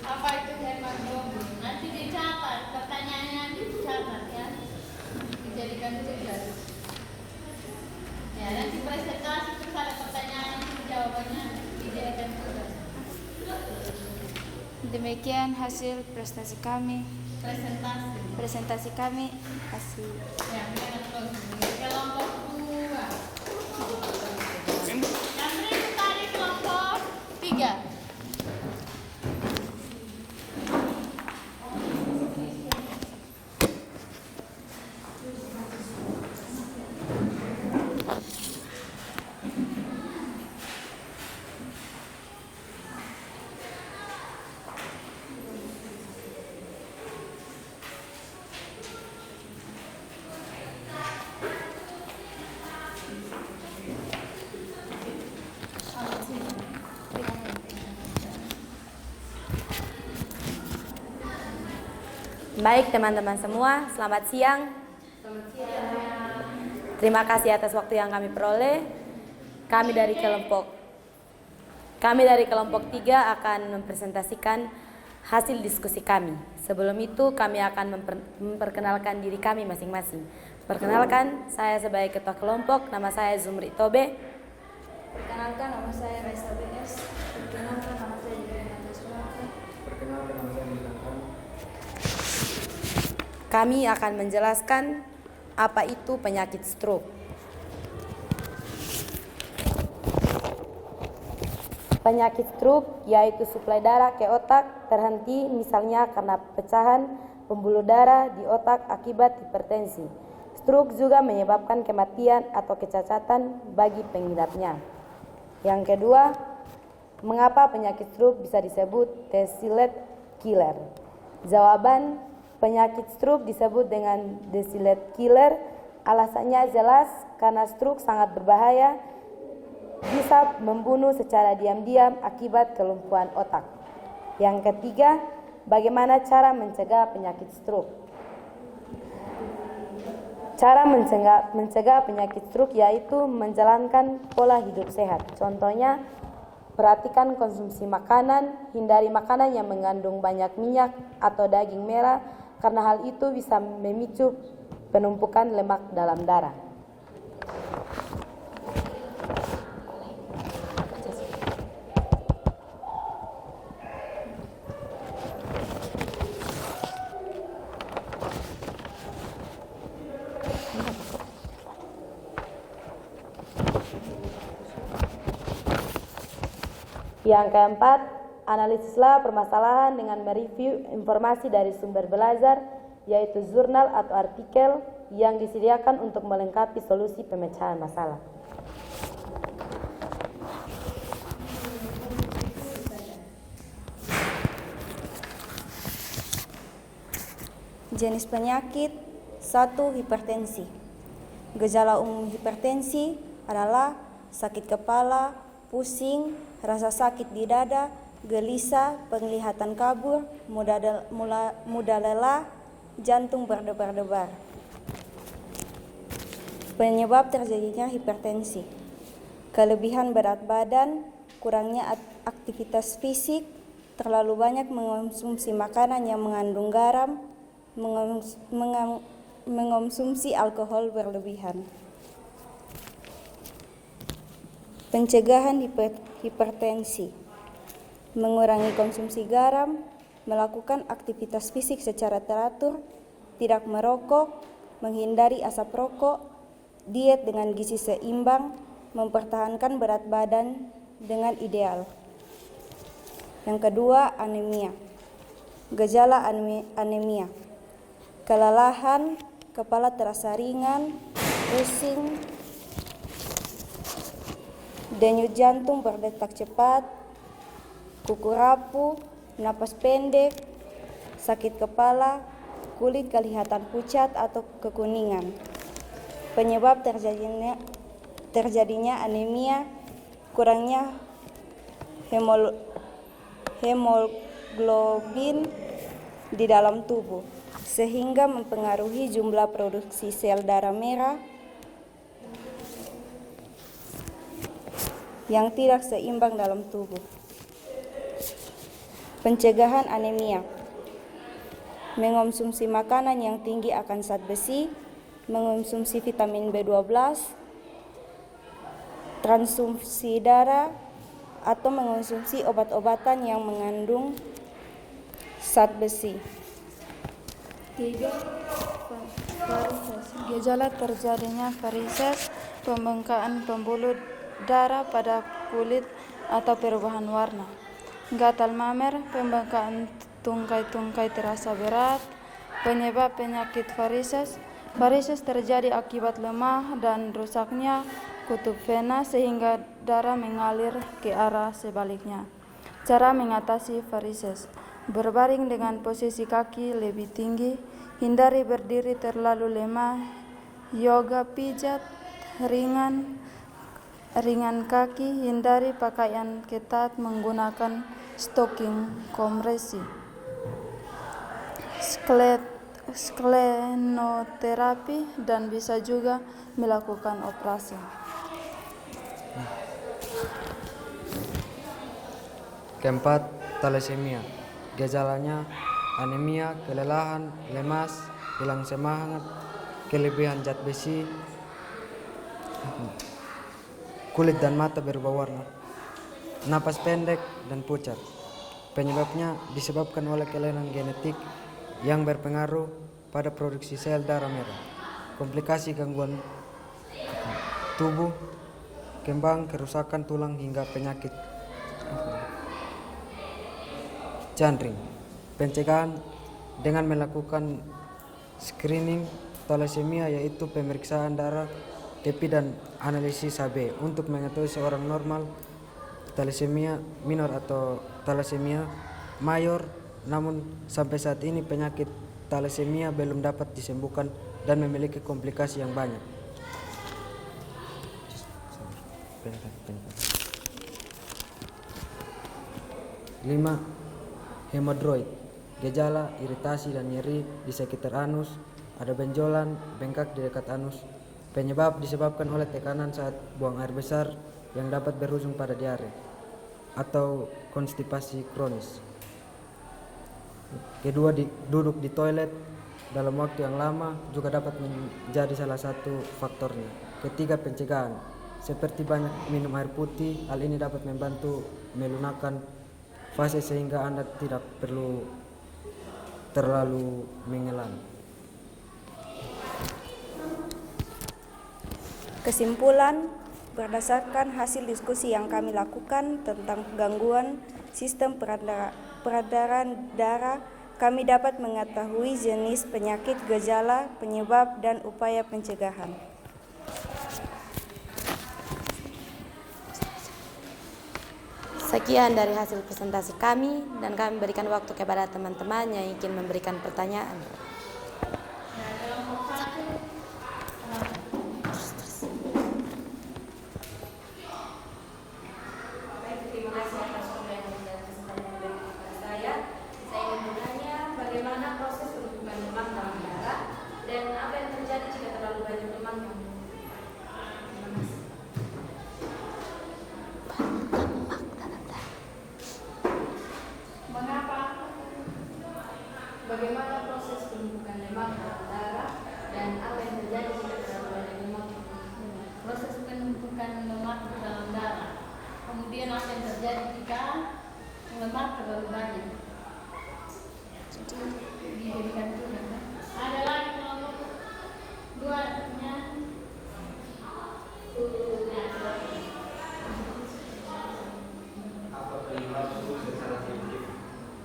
Apa itu hemoglobin? Nanti dicatat, pertanyaannya nanti dicatat ya, dijadikan tugas. Ya, nanti presentasi terus ada pertanyaan jawabannya dijadikan tugas. demikian hasil prestasi kami. Presentasi Kami kasih. ya, jangan terus. Kelompok 2. Yang berikut tadi kelompok 3. Baik teman-teman semua, selamat siang. Terima kasih atas waktu yang kami peroleh. Kami dari kelompok 3 akan mempresentasikan hasil diskusi kami. Sebelum itu kami akan memperkenalkan diri kami masing-masing. Perkenalkan, saya sebagai ketua kelompok, nama saya Zumri Tobe. Perkenalkan, nama saya Raisa BS. Perkenalkan, nama saya Jumri Sumarta. Perkenalkan, nama saya Milakan. Kami akan menjelaskan apa itu penyakit stroke. Penyakit stroke yaitu suplai darah ke otak terhenti misalnya karena pecahan pembuluh darah di otak akibat hipertensi. Stroke juga menyebabkan kematian atau kecacatan bagi pengidapnya. Yang kedua, mengapa penyakit stroke bisa disebut the silent killer? Jawaban, penyakit stroke disebut dengan the silent killer. Alasannya jelas karena stroke sangat berbahaya, bisa membunuh secara diam-diam akibat kelumpuhan otak. Yang ketiga, bagaimana cara mencegah penyakit stroke? Cara mencegah penyakit stroke yaitu menjalankan pola hidup sehat. Contohnya, perhatikan konsumsi makanan, hindari makanan yang mengandung banyak minyak atau daging merah, karena hal itu bisa memicu penumpukan lemak dalam darah. Yang keempat, analisislah permasalahan dengan mereview informasi dari sumber belajar, yaitu jurnal atau artikel yang disediakan untuk melengkapi solusi pemecahan masalah. Jenis penyakit 1. Hipertensi. Gejala umum hipertensi adalah sakit kepala, pusing, rasa sakit di dada, gelisah, penglihatan kabur, mudah lelah, jantung berdebar-debar. Penyebab terjadinya hipertensi: kelebihan berat badan, kurangnya aktivitas fisik, terlalu banyak mengonsumsi makanan yang mengandung garam, mengonsumsi alkohol berlebihan. Pencegahan hipertensi: mengurangi konsumsi garam, melakukan aktivitas fisik secara teratur, tidak merokok, menghindari asap rokok, diet dengan gizi seimbang, mempertahankan berat badan dengan ideal. Yang kedua, anemia. Gejala anemia: kelelahan, kepala terasa ringan, pusing, denyut jantung berdetak cepat, kuku rapuh, napas pendek, sakit kepala, kulit kelihatan pucat atau kekuningan. Penyebab terjadinya anemia: kurangnya hemoglobin di dalam tubuh, sehingga mempengaruhi jumlah produksi sel darah merah yang tidak seimbang dalam tubuh. Pencegahan anemia: mengonsumsi makanan yang tinggi akan zat besi, mengonsumsi vitamin B12, transfusi darah, atau mengonsumsi obat-obatan yang mengandung zat besi. 3. Varises. Gejala terjadinya varises: pembengkakan pembuluh darah pada kulit atau perubahan warna, gatal mamer, pembengkakan tungkai-tungkai terasa berat. Penyebab penyakit varises: varises terjadi akibat lemah dan rusaknya kutub vena sehingga darah mengalir ke arah sebaliknya. Cara mengatasi varises: berbaring dengan posisi kaki lebih tinggi, hindari berdiri terlalu lemah, yoga pijat ringan kaki, hindari pakaian ketat, menggunakan stocking kompresi. Sklenoterapi, dan bisa juga melakukan operasi. Keempat, thalassemia. Gejalanya anemia, kelelahan, lemas, hilang semangat, kelebihan zat besi, kulit dan mata berubah warna, napas pendek dan pucat. Penyebabnya disebabkan oleh kelainan genetik yang berpengaruh pada produksi sel darah merah. Komplikasi gangguan tubuh, kembang, kerusakan tulang hingga penyakit jantung. Pencegahan dengan melakukan screening thalassemia, yaitu pemeriksaan darah, TB dan analisis HB untuk mengetahui seorang normal thalassemia minor atau thalassemia mayor. Namun sampai saat ini penyakit thalassemia belum dapat disembuhkan dan memiliki komplikasi yang banyak. 5. Hemodroid. Gejala iritasi dan nyeri di sekitar anus, ada benjolan, bengkak di dekat anus. Penyebab disebabkan oleh tekanan saat buang air besar yang dapat berujung pada diare atau konstipasi kronis. Kedua, duduk di toilet dalam waktu yang lama juga dapat menjadi salah satu faktornya. Ketiga, pencegahan seperti banyak minum air putih. Hal ini dapat membantu melunakkan fase sehingga Anda tidak perlu terlalu mengelan. Kesimpulan, Berdasarkan hasil diskusi yang kami lakukan tentang gangguan sistem peredaran darah, kami dapat mengetahui jenis penyakit, gejala, penyebab, dan upaya pencegahan. Sekian dari hasil presentasi kami, dan kami berikan waktu kepada teman-teman yang ingin memberikan pertanyaan. Terima kasih atas pemberian dan kesempatan yang diberikan kepada saya. Saya ingin bertanya bagaimana proses penumpukan lemak dalam darah dan apa yang terjadi jika terlalu banyak lemak yang Bagaimana proses penumpukan lemak dalam darah dan apa yang terjadi jika terlalu banyak lemak? Proses penumpukan lemak dalam darah. Kemudian apa yang terjadi jika lemak terlalu banyak? Dijadikan turun. Ada lagi kelompok duanya. Apa penyebab stroke secara tiba-tiba?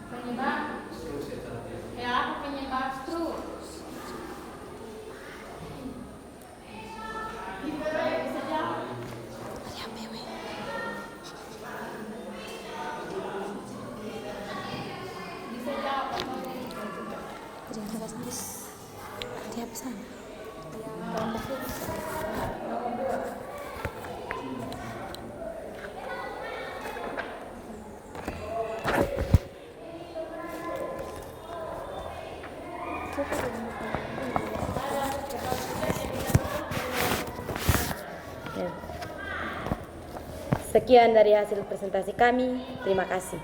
Penyebab? Stroke secara tiba-tiba. Ya, apa penyebab stroke? Bisa jawab? Bisa jawab apa? Dia pesan. Sekian dari hasil presentasi kami. Terima kasih.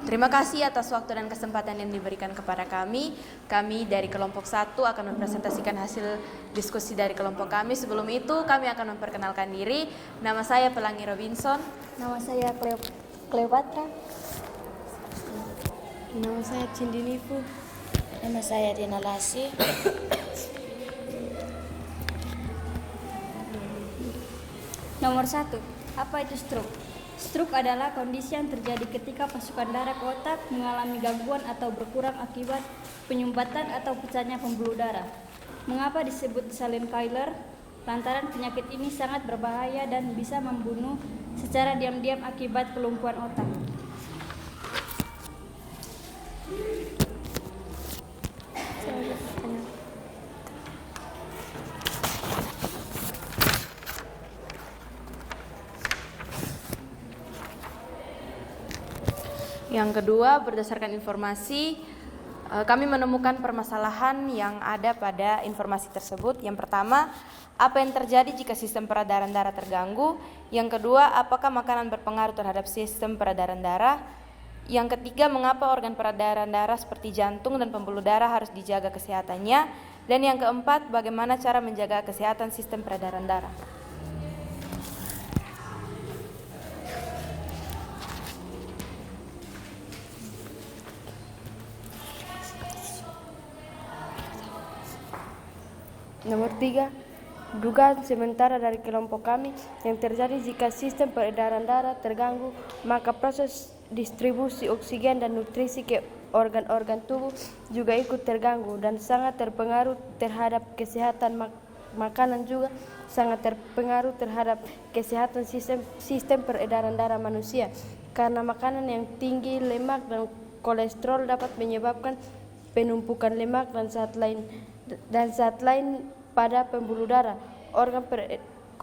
Terima kasih atas waktu dan kesempatan yang diberikan kepada kami. Kami dari kelompok 1 akan mempresentasikan hasil diskusi dari kelompok kami. Sebelum itu kami akan memperkenalkan diri. Nama saya Pelangi Robinson. Nama saya Cleopatra. Nama saya Cindinifu. Nama saya Dina Lasi. Nomor 1. Apa itu stroke? Stroke adalah kondisi yang terjadi ketika pasukan darah ke otak mengalami gangguan atau berkurang akibat penyumbatan atau pecahnya pembuluh darah. Mengapa disebut silent killer? Lantaran penyakit ini sangat berbahaya dan bisa membunuh secara diam-diam akibat kelumpuhan otak. Yang kedua, berdasarkan informasi, kami menemukan permasalahan yang ada pada informasi tersebut. Yang pertama, apa yang terjadi jika sistem peredaran darah terganggu? Yang kedua, apakah makanan berpengaruh terhadap sistem peredaran darah? Yang ketiga, mengapa organ peredaran darah seperti jantung dan pembuluh darah harus dijaga kesehatannya? Dan yang keempat, bagaimana cara menjaga kesehatan sistem peredaran darah? Nomor 3, dugaan sementara dari kelompok kami yang terjadi jika sistem peredaran darah terganggu, maka proses distribusi oksigen dan nutrisi ke organ-organ tubuh juga ikut terganggu dan sangat terpengaruh terhadap kesehatan makanan juga sangat terpengaruh terhadap kesehatan sistem peredaran darah manusia karena makanan yang tinggi lemak dan kolesterol dapat menyebabkan penumpukan lemak dan zat lain pada pembuluh darah.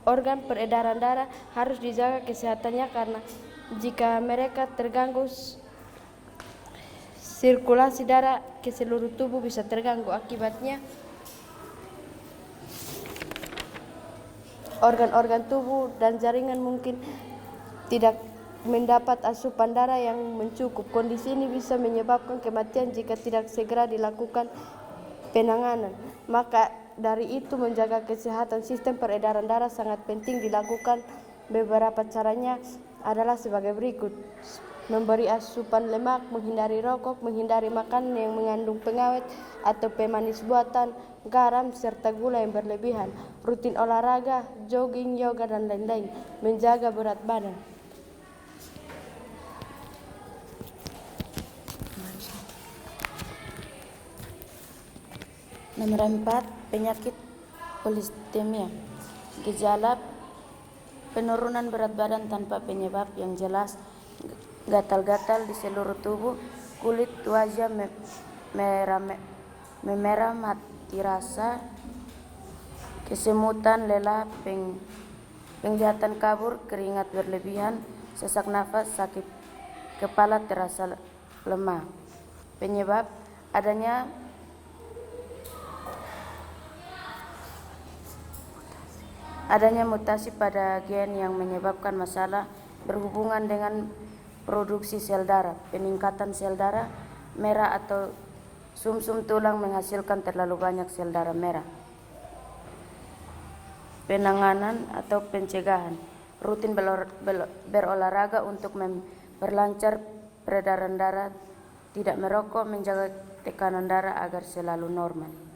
Organ peredaran darah harus dijaga kesehatannya karena jika mereka terganggu sirkulasi darah ke seluruh tubuh bisa terganggu. Akibatnya organ-organ tubuh dan jaringan mungkin tidak mendapat asupan darah yang mencukup. Kondisi ini bisa menyebabkan kematian jika tidak segera dilakukan penanganan. Maka dari itu menjaga kesehatan sistem peredaran darah sangat penting dilakukan. Beberapa caranya adalah sebagai berikut: memberi asupan lemak, menghindari rokok, menghindari makanan yang mengandung pengawet atau pemanis buatan, garam, serta gula yang berlebihan, rutin olahraga, jogging, yoga, dan lain-lain, menjaga berat badan. Nomor 4, penyakit polistemia. Gejala: penurunan berat badan tanpa penyebab yang jelas, gatal-gatal di seluruh tubuh, kulit wajah memerah, mati rasa, kesemutan, lelah, penglihatan kabur, keringat berlebihan, sesak nafas, sakit kepala, terasa lemah. Penyebab: adanya mutasi pada gen yang menyebabkan masalah berhubungan dengan produksi sel darah, peningkatan sel darah merah atau sumsum tulang menghasilkan terlalu banyak sel darah merah. Penanganan atau pencegahan: rutin berolahraga untuk memperlancar peredaran darah, tidak merokok, menjaga tekanan darah agar selalu normal.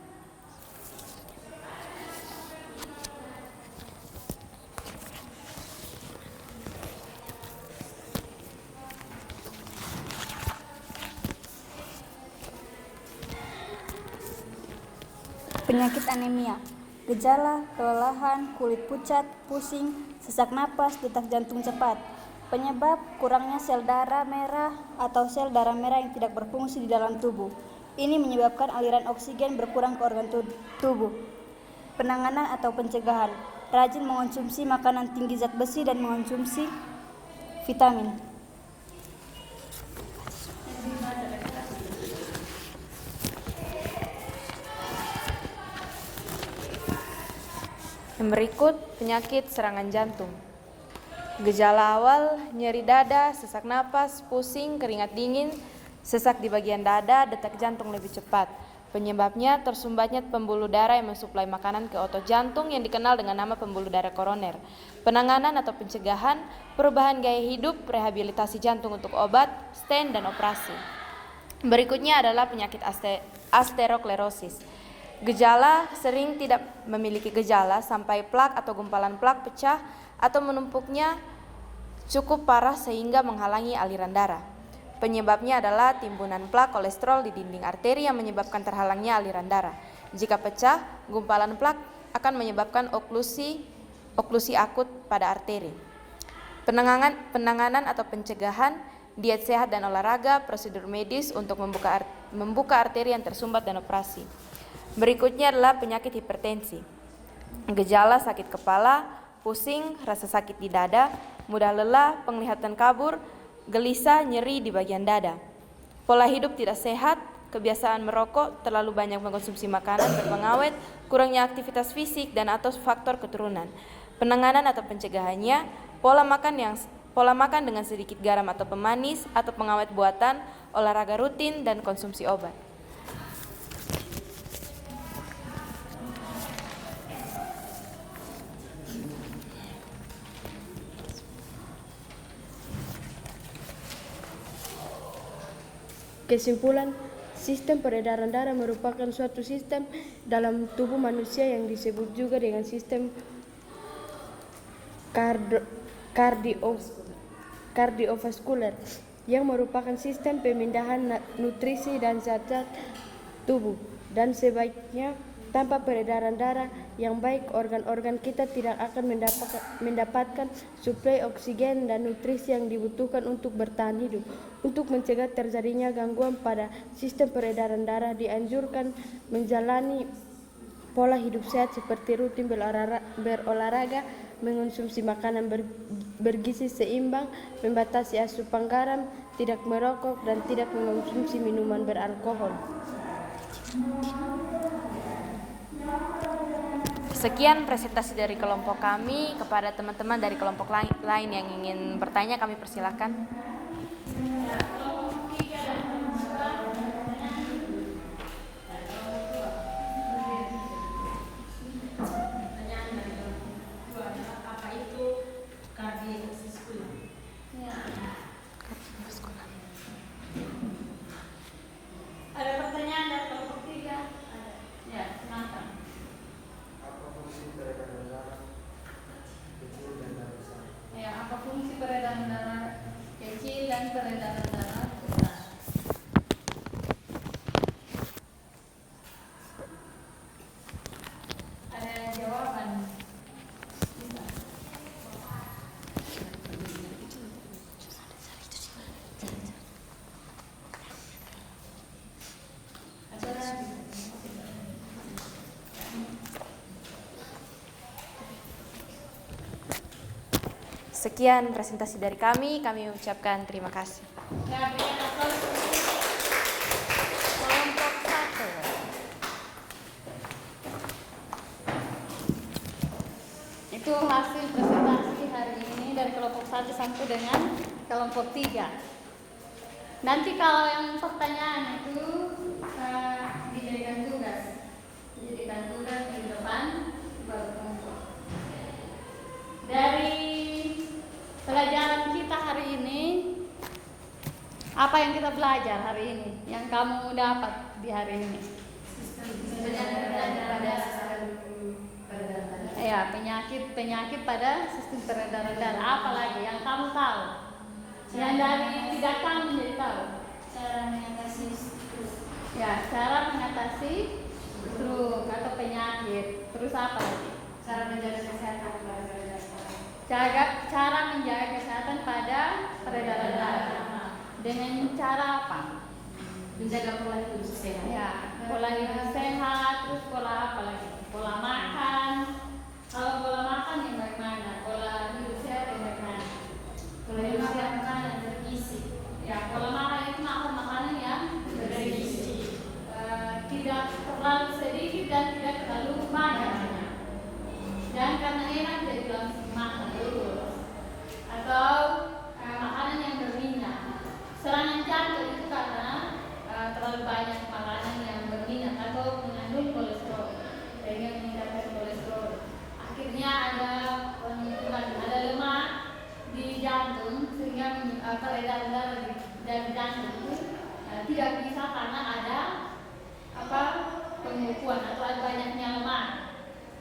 Penyakit anemia. Gejala: kelelahan, kulit pucat, pusing, sesak napas, detak jantung cepat. Penyebab: kurangnya sel darah merah atau sel darah merah yang tidak berfungsi di dalam tubuh. Ini menyebabkan aliran oksigen berkurang ke organ tubuh. Penanganan atau pencegahan: rajin mengonsumsi makanan tinggi zat besi dan mengonsumsi vitamin. Yang berikut, penyakit serangan jantung. Gejala awal: nyeri dada, sesak napas, pusing, keringat dingin, sesak di bagian dada, detak jantung lebih cepat. Penyebabnya tersumbatnya pembuluh darah yang mensuplai makanan ke otot jantung yang dikenal dengan nama pembuluh darah koroner. Penanganan atau pencegahan: perubahan gaya hidup, rehabilitasi jantung untuk obat, stent, dan operasi. Berikutnya adalah penyakit ateroskllerosis. Gejala: sering tidak memiliki gejala sampai plak atau gumpalan plak pecah atau menumpuknya cukup parah sehingga menghalangi aliran darah. Penyebabnya adalah timbunan plak kolesterol di dinding arteri yang menyebabkan terhalangnya aliran darah. Jika pecah, gumpalan plak akan menyebabkan oklusi akut pada arteri. Penanganan atau pencegahan: diet sehat dan olahraga, prosedur medis untuk membuka arteri yang tersumbat, dan operasi. Berikutnya adalah penyakit hipertensi. Gejala: sakit kepala, pusing, rasa sakit di dada, mudah lelah, penglihatan kabur, gelisah, nyeri di bagian dada. Pola hidup tidak sehat, kebiasaan merokok, terlalu banyak mengkonsumsi makanan berpengawet, kurangnya aktivitas fisik, dan atau faktor keturunan. Penanganan atau pencegahannya: pola makan dengan sedikit garam atau pemanis atau pengawet buatan, olahraga rutin, dan konsumsi obat. Kesimpulan: sistem peredaran darah merupakan suatu sistem dalam tubuh manusia yang disebut juga dengan sistem kardiovaskuler, yang merupakan sistem pemindahan nutrisi dan zat-zat tubuh. Dan sebaiknya tanpa peredaran darah yang baik, organ-organ kita tidak akan mendapatkan suplai oksigen dan nutrisi yang dibutuhkan untuk bertahan hidup. Untuk mencegah terjadinya gangguan pada sistem peredaran darah, dianjurkan menjalani pola hidup sehat seperti rutin berolahraga, mengonsumsi makanan bergizi seimbang, membatasi asupan garam, tidak merokok, dan tidak mengonsumsi minuman beralkohol. Sekian presentasi dari kelompok kami. Kepada teman-teman dari kelompok lain yang ingin bertanya, kami persilakan. Ada pertanyaan dari kelompok 3? Ada. Ya, silakan. Ya, apa fungsi peredaran darah kecil dan peredaran darah besar? Ada jawaban? Bisa. Sekian presentasi dari kami ucapkan terima kasih. Ya, berikan aplaus untuk kelompok 1. Itu hasil presentasi hari ini dari kelompok 1 sampai dengan kelompok 3. Nanti kalau yang pertanyaan itu dijadikan tugas di depan baru kelompok. Dari pelajaran kita hari ini, apa yang kita belajar hari ini? Yang kamu dapat di hari ini? Ya, penyakit pada sistem peredaran darah. Apa lagi yang kamu tahu? Yang dari tidak kamu jadi tahu? Cara mengatasi stroke. Ya, cara mengatasi stroke atau penyakit. Terus apa lagi? Cara menjaga kesehatan pada Cara menjaga kesehatan pada peredaran darah. Dengan cara apa? menjaga pola hidup sehat. Ya, pola hidup sehat. Terus pola apa lagi? Pola makan. Kalau pola makan yang bagaimana? Pola hidup sehat yang bagaimana? Pola hidup sehat makanan bergizi. Ya, pola makan itu makan makanan yang bergizi. Tidak terlalu sedikit dan tidak terlalu banyak. Dan karena enak jadi langsung makan dulu. Atau makanan yang berminyak. Serangan jantung itu karena terlalu banyak makanan yang berminyak atau mengandung kolesterol, sehingga meningkatkan kolesterol. Akhirnya ada penumpukan, ada lemak di jantung, sehingga peredaran darah dari jantung itu tidak bisa karena ada pembekuan atau ada banyaknya lemak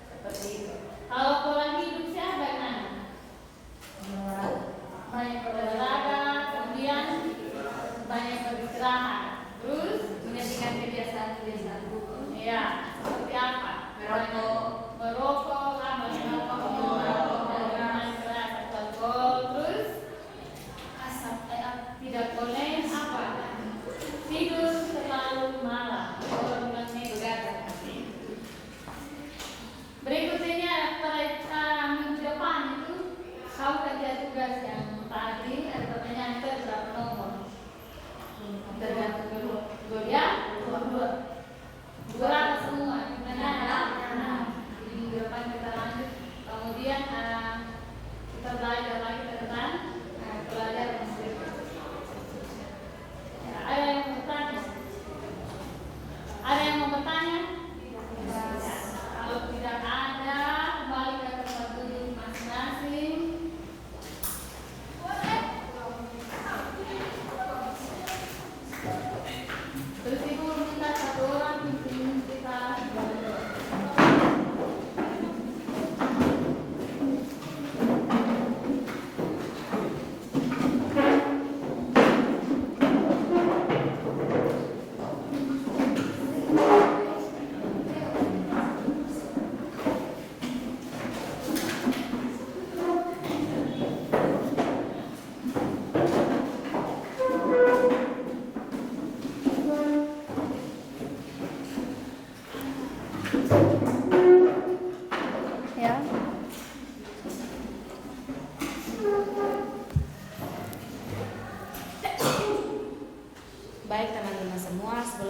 seperti itu. Kalau pola hidup sehat bagaimana? Banyak berolahraga, kemudian banyak beristirahat. Terus Menjadikan kebiasaan-kebiasaan buruk. ya, seperti apa? Merokok, minuman keras atau alkohol. Terus tidak boleh apa? Tidur terlalu malam.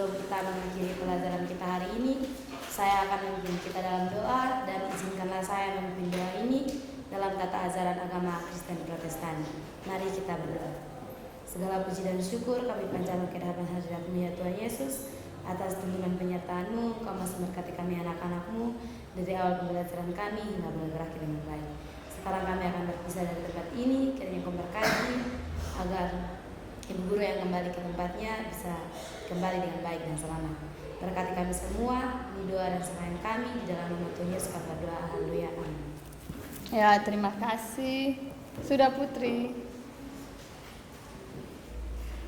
sebelum kita mengakhiri pelajaran kita hari ini, saya akan memimpin kita dalam doa dan izinkanlah saya memimpin doa ini dalam tata ajaran agama Kristen Protestan. Mari kita berdoa. Segala puji dan syukur kami panjatkan kehadiran hadirat-Mu ya Tuhan Yesus. Atas tuntunan penyertaan-Mu, Engkau masih memberkati kami anak-anak-Mu dari awal pembelajaran kami hingga berakhir dengan baik. Sekarang kami akan berpisah dari tempat ini, kiranya Engkau berkati agar ibu guru yang kembali ke tempatnya bisa kembali dengan baik dan selamat. Berkati kami semua, ini doa dan serahan kami di dalam nama Tuhan Yesus kami berdoa. Haleluya. Amin. Ya, terima kasih. Sudah Putri.